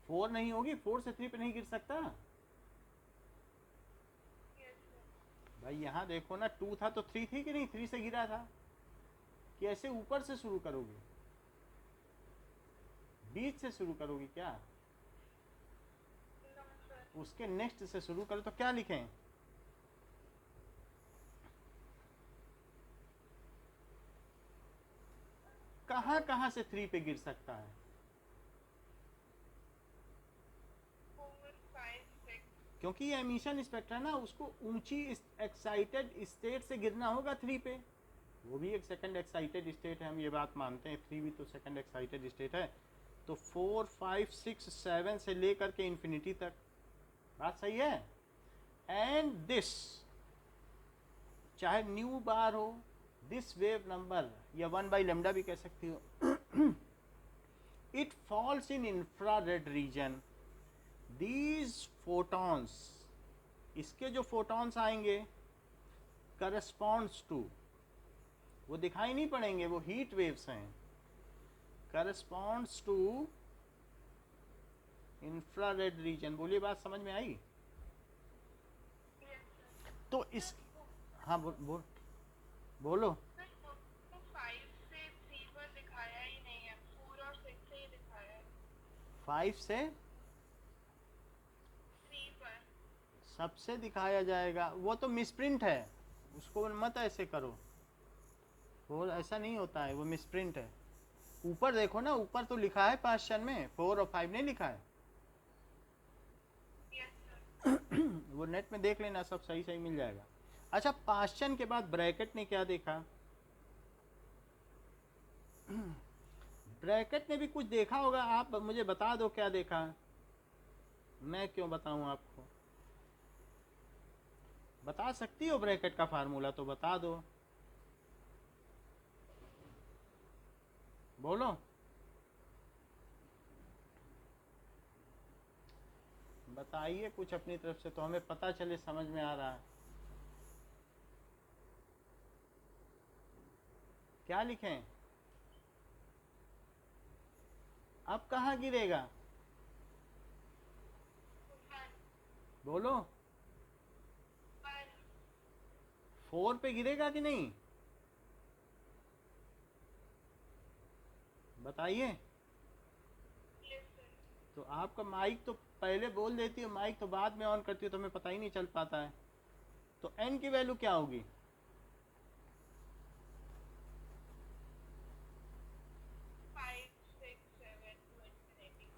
फोर नहीं होगी, 4 से 3 पे नहीं गिर सकता. भाई यहाँ देखो ना, 2 था तो 3 थी कि नहीं? 3 से गिरा था. कि ऐसे ऊपर से शुरू करोगे, बीच से शुरू करोगी क्या? उसके नेक्स्ट से शुरू करो. तो क्या लिखें? कहाँ कहाँ से 3 पे गिर सकता है? क्योंकि ये एमिशन स्पेक्ट्रम है ना, उसको ऊंची एक्साइटेड स्टेट से गिरना होगा 3 पे. वो भी एक सेकंड एक्साइटेड स्टेट है, हम ये बात मानते हैं. 3 भी तो सेकंड एक्साइटेड स्टेट है. तो 4, 5, 6, 7 से लेकर के इन्फिनिटी तक. बात सही है? एंड दिस, चाहे न्यू बार हो, दिस वेव नंबर या 1/λ भी कह सकती हो, it falls in infrared reason. These photons, इसके जो photons आएंगे corresponds to, वो दिखाई नहीं पड़ेंगे, वो heat waves हैं, corresponds to इंफ्रारेड रीजन, बोलिए बात समझ में आई? तो इस, हाँ बोलो। 5 से सबसे दिखाया जाएगा, वो तो मिसप्रिंट है, उसको मत ऐसे करो, वो ऐसा नहीं होता है, वो मिसप्रिंट है। ऊपर देखो ना, ऊपर तो लिखा है पास्चन में 4 और 5 नहीं लिखा है। वो नेट में देख लेना, सब सही सही मिल जाएगा। अच्छा, पास्चन के बाद ब्रैकेट ने क्या देखा? ब्रैकेट ने भी कुछ देखा होगा, आप मुझे बता दो क्या देखा। मैं क्यों बताऊं आपको? बता सकती हो ब्रैकेट का फार्मूला तो बता दो, बोलो। बताइए कुछ अपनी तरफ से, तो हमें पता चले, समझ में आ रहा है। क्या लिखें? अब कहाँ गिरेगा? बोलो। 4 पे गिरेगा कि नहीं? बताइए। तो आपका माइक तो पहले बोल देती हो, माइक तो बाद में ऑन करती हो, तो हमें पता ही नहीं चल पाता है। तो n की वैल्यू क्या होगी?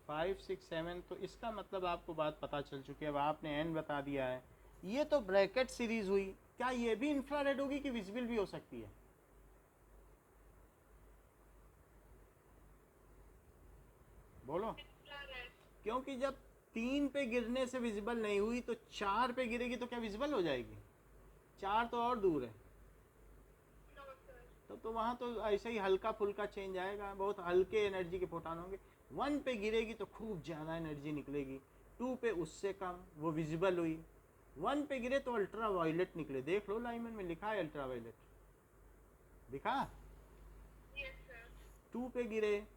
5, 6, 7। तो इसका मतलब आपको बात पता चल चुकी है, अब आपने n बता दिया है। ये तो ब्रैकेट सीरीज हुई, क्या ये भी इंफ्रारेड होगी कि विजिबल भी हो सकती है? बोलो। क्योंकि जब 3 पे गिरने से विजिबल नहीं हुई, तो 4 पे गिरेगी तो क्या विजिबल हो जाएगी? 4 तो और दूर है, तो वहाँ तो ऐसे ही हल्का फुल्का चेंज आएगा, बहुत हल्के एनर्जी के फोटॉन होंगे। 1 पे गिरेगी तो खूब ज़्यादा एनर्जी निकलेगी, 2 पे उससे कम, वो विजिबल हुई। 1 पे गिरे तो अल्ट्रा वायलेट निकले, देख लो लाइमन में लिखा है अल्ट्रा वायलेट, दिखा। 2 पे गिरे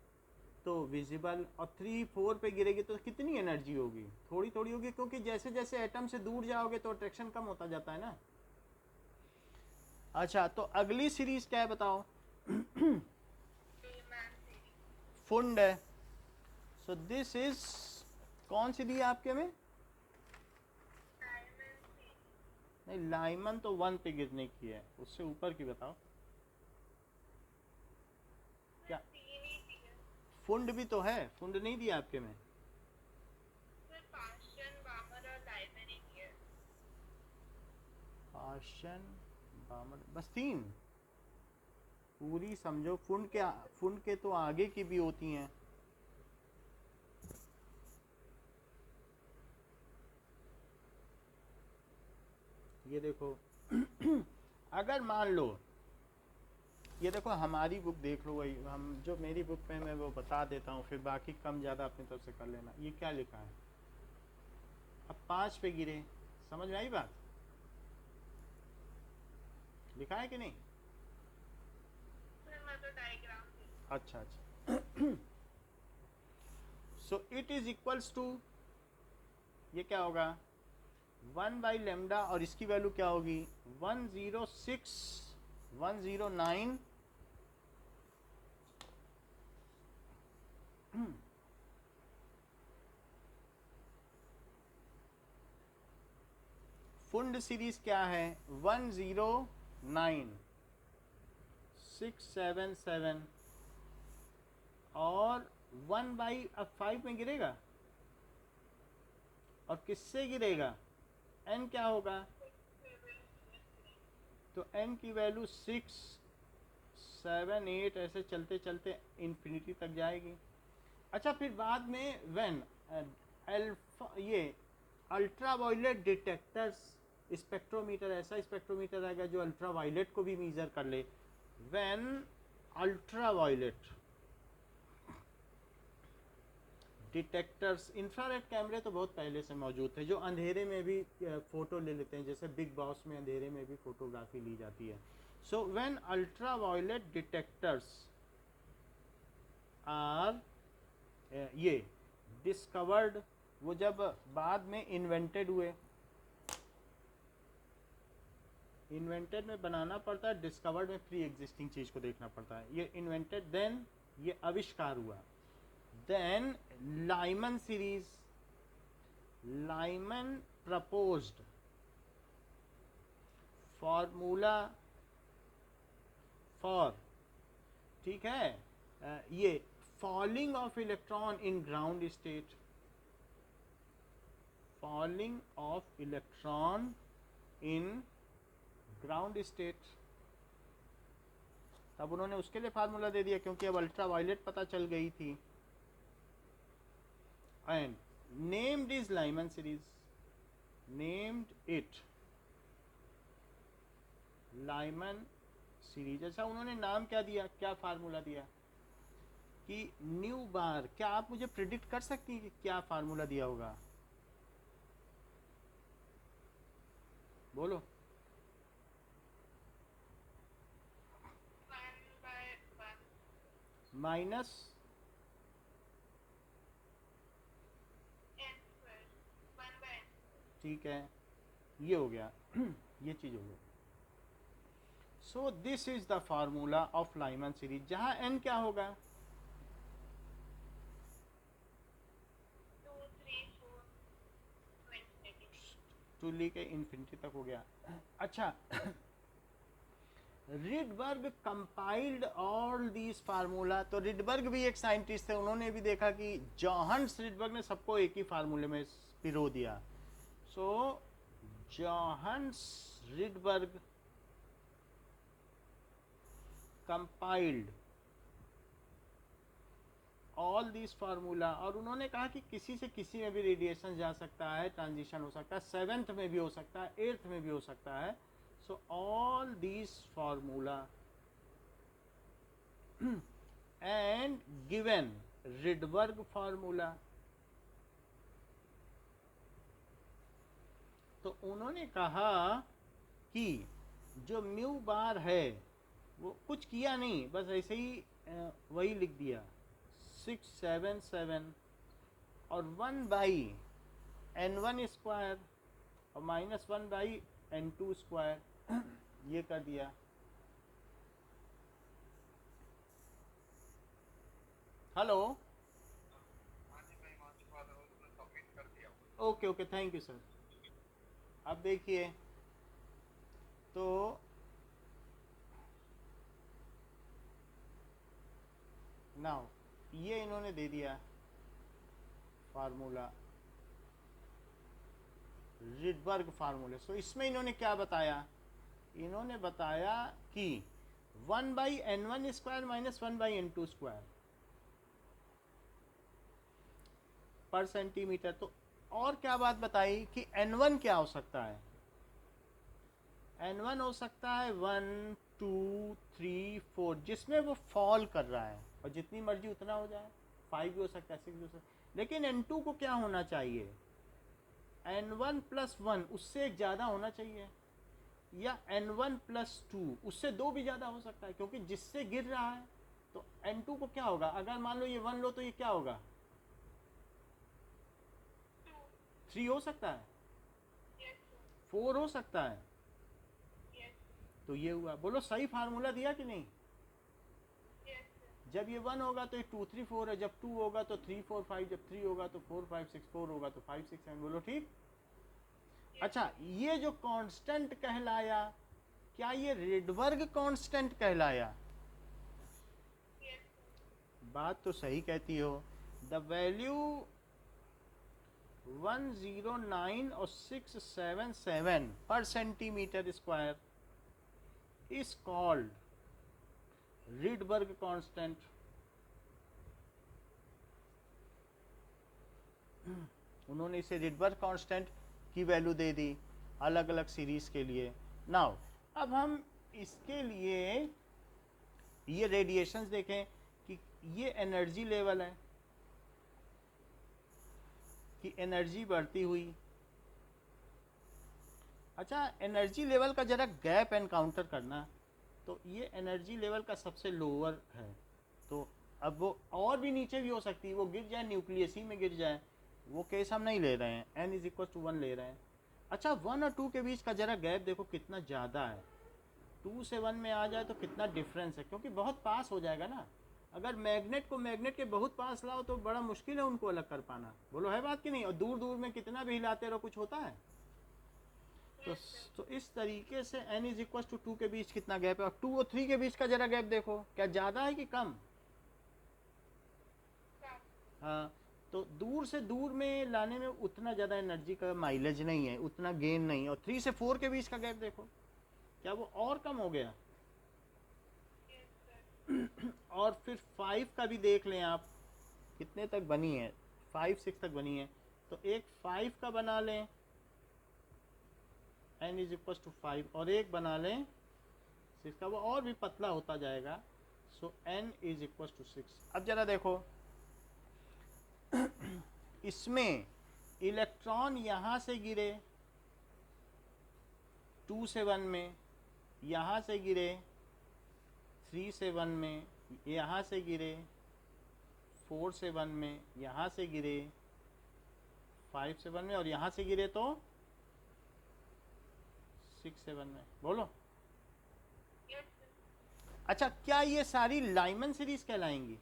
तो विजिबल, और 3, 4 पे गिरेगी तो कितनी एनर्जी होगी? थोड़ी थोड़ी होगी, क्योंकि जैसे जैसे एटम से दूर जाओगे तो अट्रैक्शन कम होता जाता है ना। अच्छा, तो अगली सीरीज क्या है बताओ? फुंड है। सो दिस इज, कौन सी दी है आपके में? नहीं, लाइमन तो 1 पे गिरने की है, उससे ऊपर की बताओ क्या? फुंड भी तो है, फुंड नहीं दिया आपके में? पाशन, बामर, बस 3 पूरी समझो। फुंड के तो आगे की भी होती हैं। ये देखो, अगर मान लो, ये देखो हमारी बुक देख लो, वही हम जो मेरी बुक में मैं वो बता देता हूँ, फिर बाकी कम ज़्यादा अपनी तरफ से कर लेना। ये क्या लिखा है? अब 5 पे गिरे, समझ में आई बात? लिखा है कि नहीं? अच्छा अच्छा। So it is equals to, ये क्या होगा? 1 बाई लेमडा, और इसकी वैल्यू क्या होगी? 106,109 फुंड सीरीज क्या है? 109,677, और 1 बाई, अब 5 में गिरेगा, और किससे गिरेगा? n क्या होगा? तो n की वैल्यू 6, 7, 8 ऐसे चलते चलते इन्फिनिटी तक जाएगी। अच्छा, फिर बाद में व्हेन अल्फा, ये अल्ट्रा वायलेट डिटेक्टर्स, स्पेक्ट्रोमीटर, ऐसा स्पेक्ट्रोमीटर आएगा जो अल्ट्रा वायलेट को भी मेजर कर ले। When ultra violet detectors, infrared कैमरे तो बहुत पहले से मौजूद थे, जो अंधेरे में भी फ़ोटो ले लेते हैं, जैसे बिग बॉस में अंधेरे में भी फ़ोटोग्राफी ली जाती है। So when ultra violet detectors are ये डिस्कवर्ड वो जब बाद में इन्वेंटेड हुए, इन्वेंटेड में बनाना पड़ता है, डिस्कवर्ड में प्री एग्जिस्टिंग चीज़ को देखना पड़ता है। ये इन्वेंटेड, देन ये आविष्कार हुआ, then Lyman series, Lyman proposed formula for, ठीक है, ये falling of electron in ground state, falling of electron in ground state. तब उन्होंने उसके लिए फार्मूला दे दिया क्योंकि अब अल्ट्रा वायलेट पता चल गई थी। And named is Lyman series, named it Lyman series. अच्छा, उन्होंने नाम क्या दिया, क्या फार्मूला दिया कि न्यू बार। क्या आप मुझे प्रिडिक्ट कर सकती हैं कि क्या फार्मूला दिया होगा? बोलो। माइनस ठीक है, ये हो गया ये चीज हो गई। So this is the formula of Lyman series, जहां n क्या होगा? 2 लेके इन्फिनिटी तक हो गया। अच्छा, Rydberg compiled all these formula. तो रिडबर्ग भी एक साइंटिस्ट थे, उन्होंने भी देखा कि जोहान्स रिडबर्ग ने सबको एक ही फार्मूले में पिरो दिया। So Johannes Rydberg compiled all this formula, और उन्होंने कहा कि किसी से किसी में भी रेडिएशन जा सकता है, ट्रांजिशन हो सकता है, 7th में भी हो सकता है, 8th में भी हो सकता है। So all these formula and given Rydberg formula, तो उन्होंने कहा कि जो म्यू बार है वो कुछ किया नहीं, बस ऐसे ही वही लिख दिया 677 और 1/n1 स्क्वायर और -1/n2 स्क्वायर ये कर दिया। Hello, okay okay, thank you sir. अब देखिए, तो नाउ ये इन्होंने दे दिया फार्मूला, रिडबर्ग फार्मूले। सो इसमें इन्होंने क्या बताया? इन्होंने बताया कि 1/n1 square minus 1/n2 square पर सेंटीमीटर। तो और क्या बात बताई कि n1 क्या हो सकता है? n1 हो सकता है 1 2 3 4, जिसमें वो फॉल कर रहा है, और जितनी मर्जी उतना हो जाए, 5 भी हो सकता है, 6 भी हो सकता है। लेकिन n2 को क्या होना चाहिए? n1 + 1 उससे एक ज़्यादा होना चाहिए, या n1 + 2 उससे 2 भी ज़्यादा हो सकता है, क्योंकि जिससे गिर रहा है तो n2 को क्या होगा? अगर मान लो ये 1 लो तो ये क्या होगा? 3 हो सकता है, 4 हो सकता है। तो ये हुआ। बोलो सही फार्मूला दिया कि नहीं? जब ये 1 होगा तो ये 2 3 4 है, जब 2 होगा तो 3 4 5, जब 3 होगा तो 4 5 6, 4 होगा तो 5 6 7। बोलो ठीक। अच्छा, ये जो कांस्टेंट कहलाया, क्या ये रिडबर्ग कांस्टेंट कहलाया? बात तो सही कहती हो। द वैल्यू 109 और 677 पर centimetre square is called Rydberg constant. उन्होंने इसे रिडबर्ग कांस्टेंट की वैल्यू दे दी अलग अलग सीरीज के लिए। नाउ अब हम इसके लिए ये रेडिएशंस देखें कि ये एनर्जी लेवल है कि एनर्जी बढ़ती हुई। अच्छा, एनर्जी लेवल का जरा गैप एनकाउंटर करना, तो ये एनर्जी लेवल का सबसे लोअर है, तो अब वो और भी नीचे भी हो सकती है, वो गिर जाए न्यूक्लियस ही में गिर जाए, वो केस हम नहीं ले रहे हैं, n इज इक्वल टू 1 ले रहे हैं। अच्छा 1 और 2 के बीच का जरा गैप देखो कितना ज़्यादा है, 2 से 1 में आ जाए तो कितना डिफरेंस है, क्योंकि बहुत पास हो जाएगा ना। अगर मैग्नेट को मैग्नेट के बहुत पास लाओ तो बड़ा मुश्किल है उनको अलग कर पाना, बोलो है बात कि नहीं। और दूर दूर में कितना भी हिलाते रहो कुछ होता है। तो इस तरीके से n इज इक्वल टू 2 के बीच कितना गैप है, और 2 और 3 के बीच का जरा गैप देखो क्या ज़्यादा है कि कम। हाँ, तो दूर से दूर में लाने में उतना ज़्यादा एनर्जी का माइलेज नहीं है, उतना गेन नहीं है। और 3 से 4 के बीच का गैप देखो क्या वो और कम हो गया। और फिर 5 का भी देख लें आप कितने तक बनी है, 5 6 तक बनी है। तो एक 5 का बना लें n इज इक्वल टू 5, और एक बना लें 6 का, वो और भी पतला होता जाएगा। सो n इज इक्वल टू 6। अब जरा देखो इसमें इलेक्ट्रॉन यहाँ से गिरे 2 से 1 में, यहाँ से गिरे 3 से 1 में, यहाँ से गिरे 4 से 1 में, यहाँ से गिरे 5 से 1 में, और यहाँ से गिरे तो 6 से 1 में। बोलो अच्छा क्या ये सारी लाइमन सीरीज कहलाएंगी?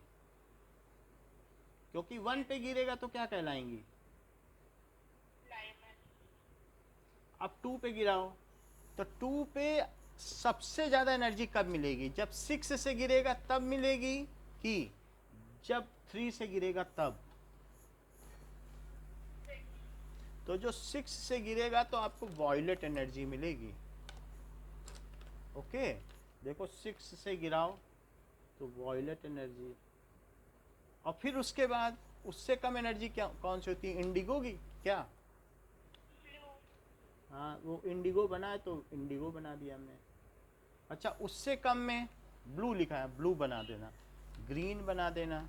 क्योंकि 1 पे गिरेगा तो क्या कहलाएंगी? अब 2 पे गिराओ तो 2 पे सबसे ज़्यादा एनर्जी कब मिलेगी? जब 6 से गिरेगा तब मिलेगी कि जब 3 से गिरेगा तब? तो जो 6 से गिरेगा तो आपको वॉयलेट एनर्जी मिलेगी। ओके देखो 6 से गिराओ तो वॉयलेट एनर्जी, और फिर उसके बाद उससे कम एनर्जी क्या कौन सी होती है? इंडिगो की क्या? हाँ वो इंडिगो बना है तो इंडिगो बना दिया हमने। अच्छा उससे कम में ब्लू लिखा है, ब्लू बना देना, ग्रीन बना देना,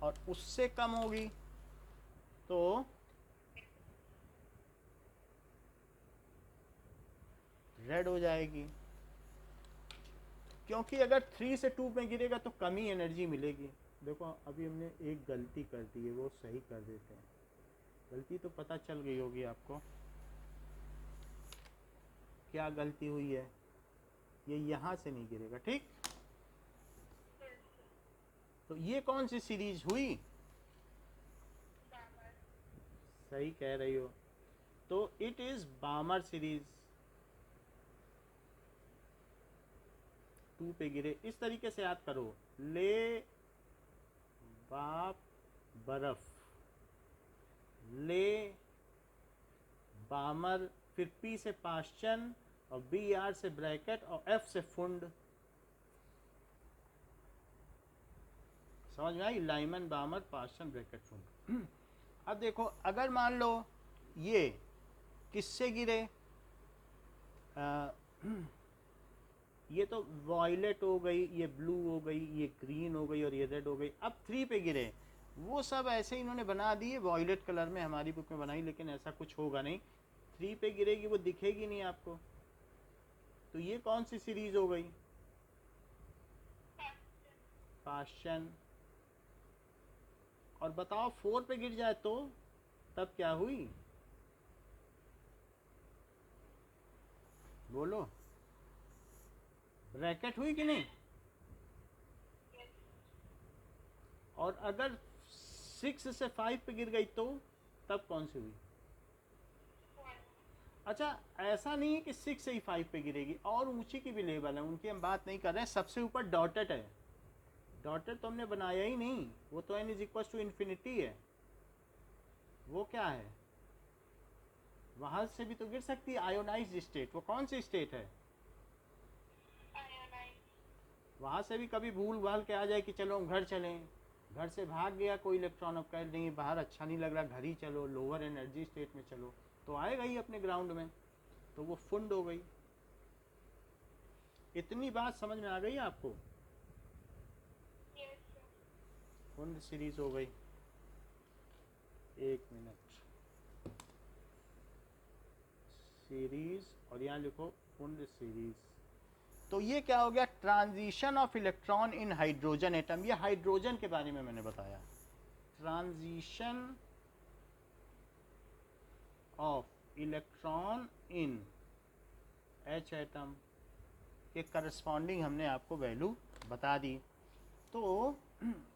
और उससे कम होगी तो रेड हो जाएगी। क्योंकि अगर 3 से 2 में गिरेगा तो कम ही एनर्जी मिलेगी। देखो अभी हमने एक गलती कर दी है, वो सही कर देते हैं। गलती तो पता चल गई होगी आपको, क्या गलती हुई है। ये यहाँ से नहीं गिरेगा, ठीक। तो ये कौन सी सीरीज हुई? सही कह रही हो। तो इट इज बामर सीरीज। 2 पे गिरे, इस तरीके से याद करो, ले बाप बर्फ, ले बामर, फिर पी से पाश्चन, और बी आर से ब्रैकेट, और एफ से फुंड। समझ में आई? Lyman, बामर, पाश्चन, bracket, फुंड। अब देखो अगर मान लो ये किससे गिरे, ये तो वॉयलेट हो गई, ये ब्लू हो गई, ये ग्रीन हो गई, और ये रेड हो गई। अब 3 पे गिरे, वो सब ऐसे इन्होंने बना दिए वॉयलेट कलर में, हमारी बुक में बनाई, लेकिन ऐसा कुछ होगा नहीं। 3 पे गिरेगी वो दिखेगी नहीं आपको। तो ये कौन सी सीरीज हो गई? पाश्चन। और बताओ 4 पे गिर जाए तो तब क्या हुई? बोलो, ब्रैकेट हुई कि नहीं? और अगर 6 से 5 पे गिर गई तो तब कौन सी हुई? अच्छा ऐसा नहीं है कि 6 से ही 5 पे गिरेगी, और ऊंची की भी लेवल है, उनकी हम बात नहीं कर रहे हैं। सबसे ऊपर डॉटेड है, डॉटेड तो हमने बनाया ही नहीं, वो तो n is equal to infinity है। वो क्या है? वहां से भी तो गिर सकती है, आयोनाइज्ड स्टेट। वो कौन सी स्टेट है? वहां से भी कभी भूल भाल के आ जाए कि चलो हम घर चलें, घर से भाग गया कोई इलेक्ट्रॉन, अब कह नहीं बाहर अच्छा नहीं लग रहा, घर ही चलो, लोअर एनर्जी स्टेट में चलो, तो आएगा ही अपने ग्राउंड में, तो वो फुंड हो गई। इतनी बात समझ में आ गई आपको? फुंड सीरीज हो गई। एक मिनट, सीरीज, और यहाँ लिखो फुंड सीरीज। तो ये क्या हो गया? Transition of electron in hydrogen atom. ये हाइड्रोजन के बारे में मैंने बताया, transition of electron in H atom के करस्पॉन्डिंग हमने आपको वैल्यू बता दी। तो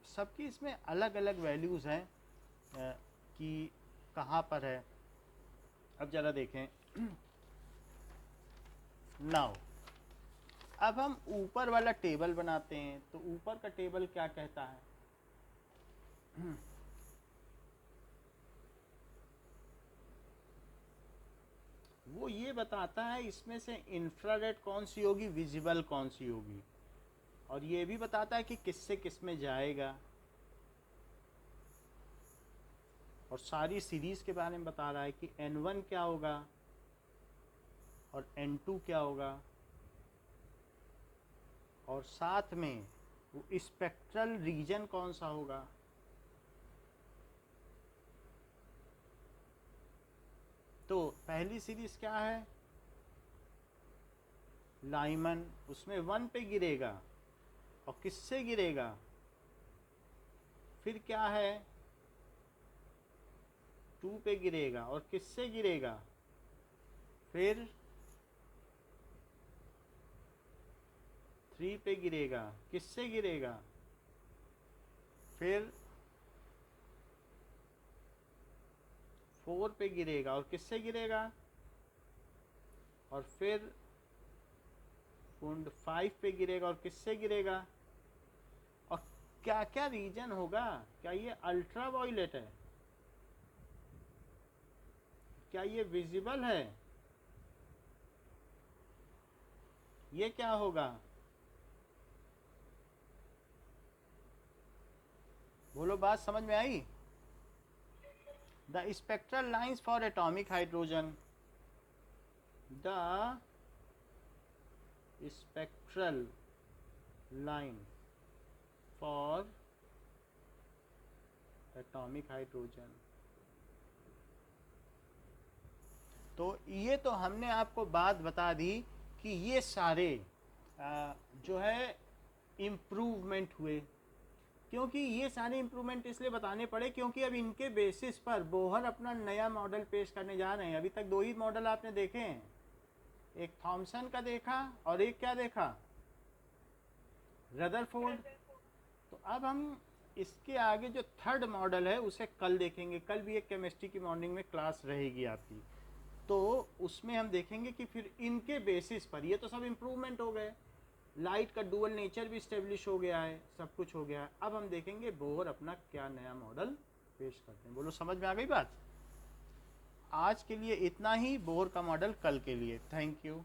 सबकी इसमें अलग अलग वैल्यूज़ हैं कि कहाँ पर है। अब ज़रा देखें। नाउ अब हम ऊपर वाला टेबल बनाते हैं। तो ऊपर का टेबल क्या कहता है? वो ये बताता है इसमें से इंफ्रारेड कौन सी होगी, विजिबल कौन सी होगी, और ये भी बताता है कि किससे किस में जाएगा, और सारी सीरीज के बारे में बता रहा है कि N1 क्या होगा और N2 क्या होगा, और साथ में वो स्पेक्ट्रल रीजन कौन सा होगा। तो पहली सीरीज क्या है? लाइमन, उसमें 1 पे गिरेगा और किससे गिरेगा। फिर क्या है? 2 पे गिरेगा और किससे गिरेगा। फिर 3 पे गिरेगा, किससे गिरेगा। फिर 4 पे गिरेगा और किससे गिरेगा। और फिर 5 पे गिरेगा और किससे गिरेगा। और क्या क्या रीजन होगा। क्या ये अल्ट्रा वायलेट है, क्या ये विजिबल है, ये क्या होगा। बोलो, बात समझ में आई। The spectral lines for atomic hydrogen. The spectral line for atomic hydrogen. तो ये तो हमने आपको बात बता दी कि ये सारे जो है इम्प्रूवमेंट हुए। क्योंकि ये सारे इम्प्रूवमेंट इसलिए बताने पड़े क्योंकि अब इनके बेसिस पर बोहर अपना नया मॉडल पेश करने जा रहे हैं। अभी तक 2 ही मॉडल आपने देखे हैं, एक थॉमसन का देखा और एक क्या देखा, रदरफोर्ड। तो अब हम इसके आगे जो 3rd मॉडल है उसे कल देखेंगे। कल भी एक केमिस्ट्री की मॉर्निंग में क्लास रहेगी आपकी, तो उसमें हम देखेंगे कि फिर इनके बेसिस पर, ये तो सब इम्प्रूवमेंट हो गए, लाइट का डुअल नेचर भी इस्टेब्लिश हो गया है, सब कुछ हो गया है। अब हम देखेंगे बोहर अपना क्या नया मॉडल पेश करते हैं। बोलो, समझ में आ गई बात। आज के लिए इतना ही, बोहर का मॉडल कल के लिए। Thank you.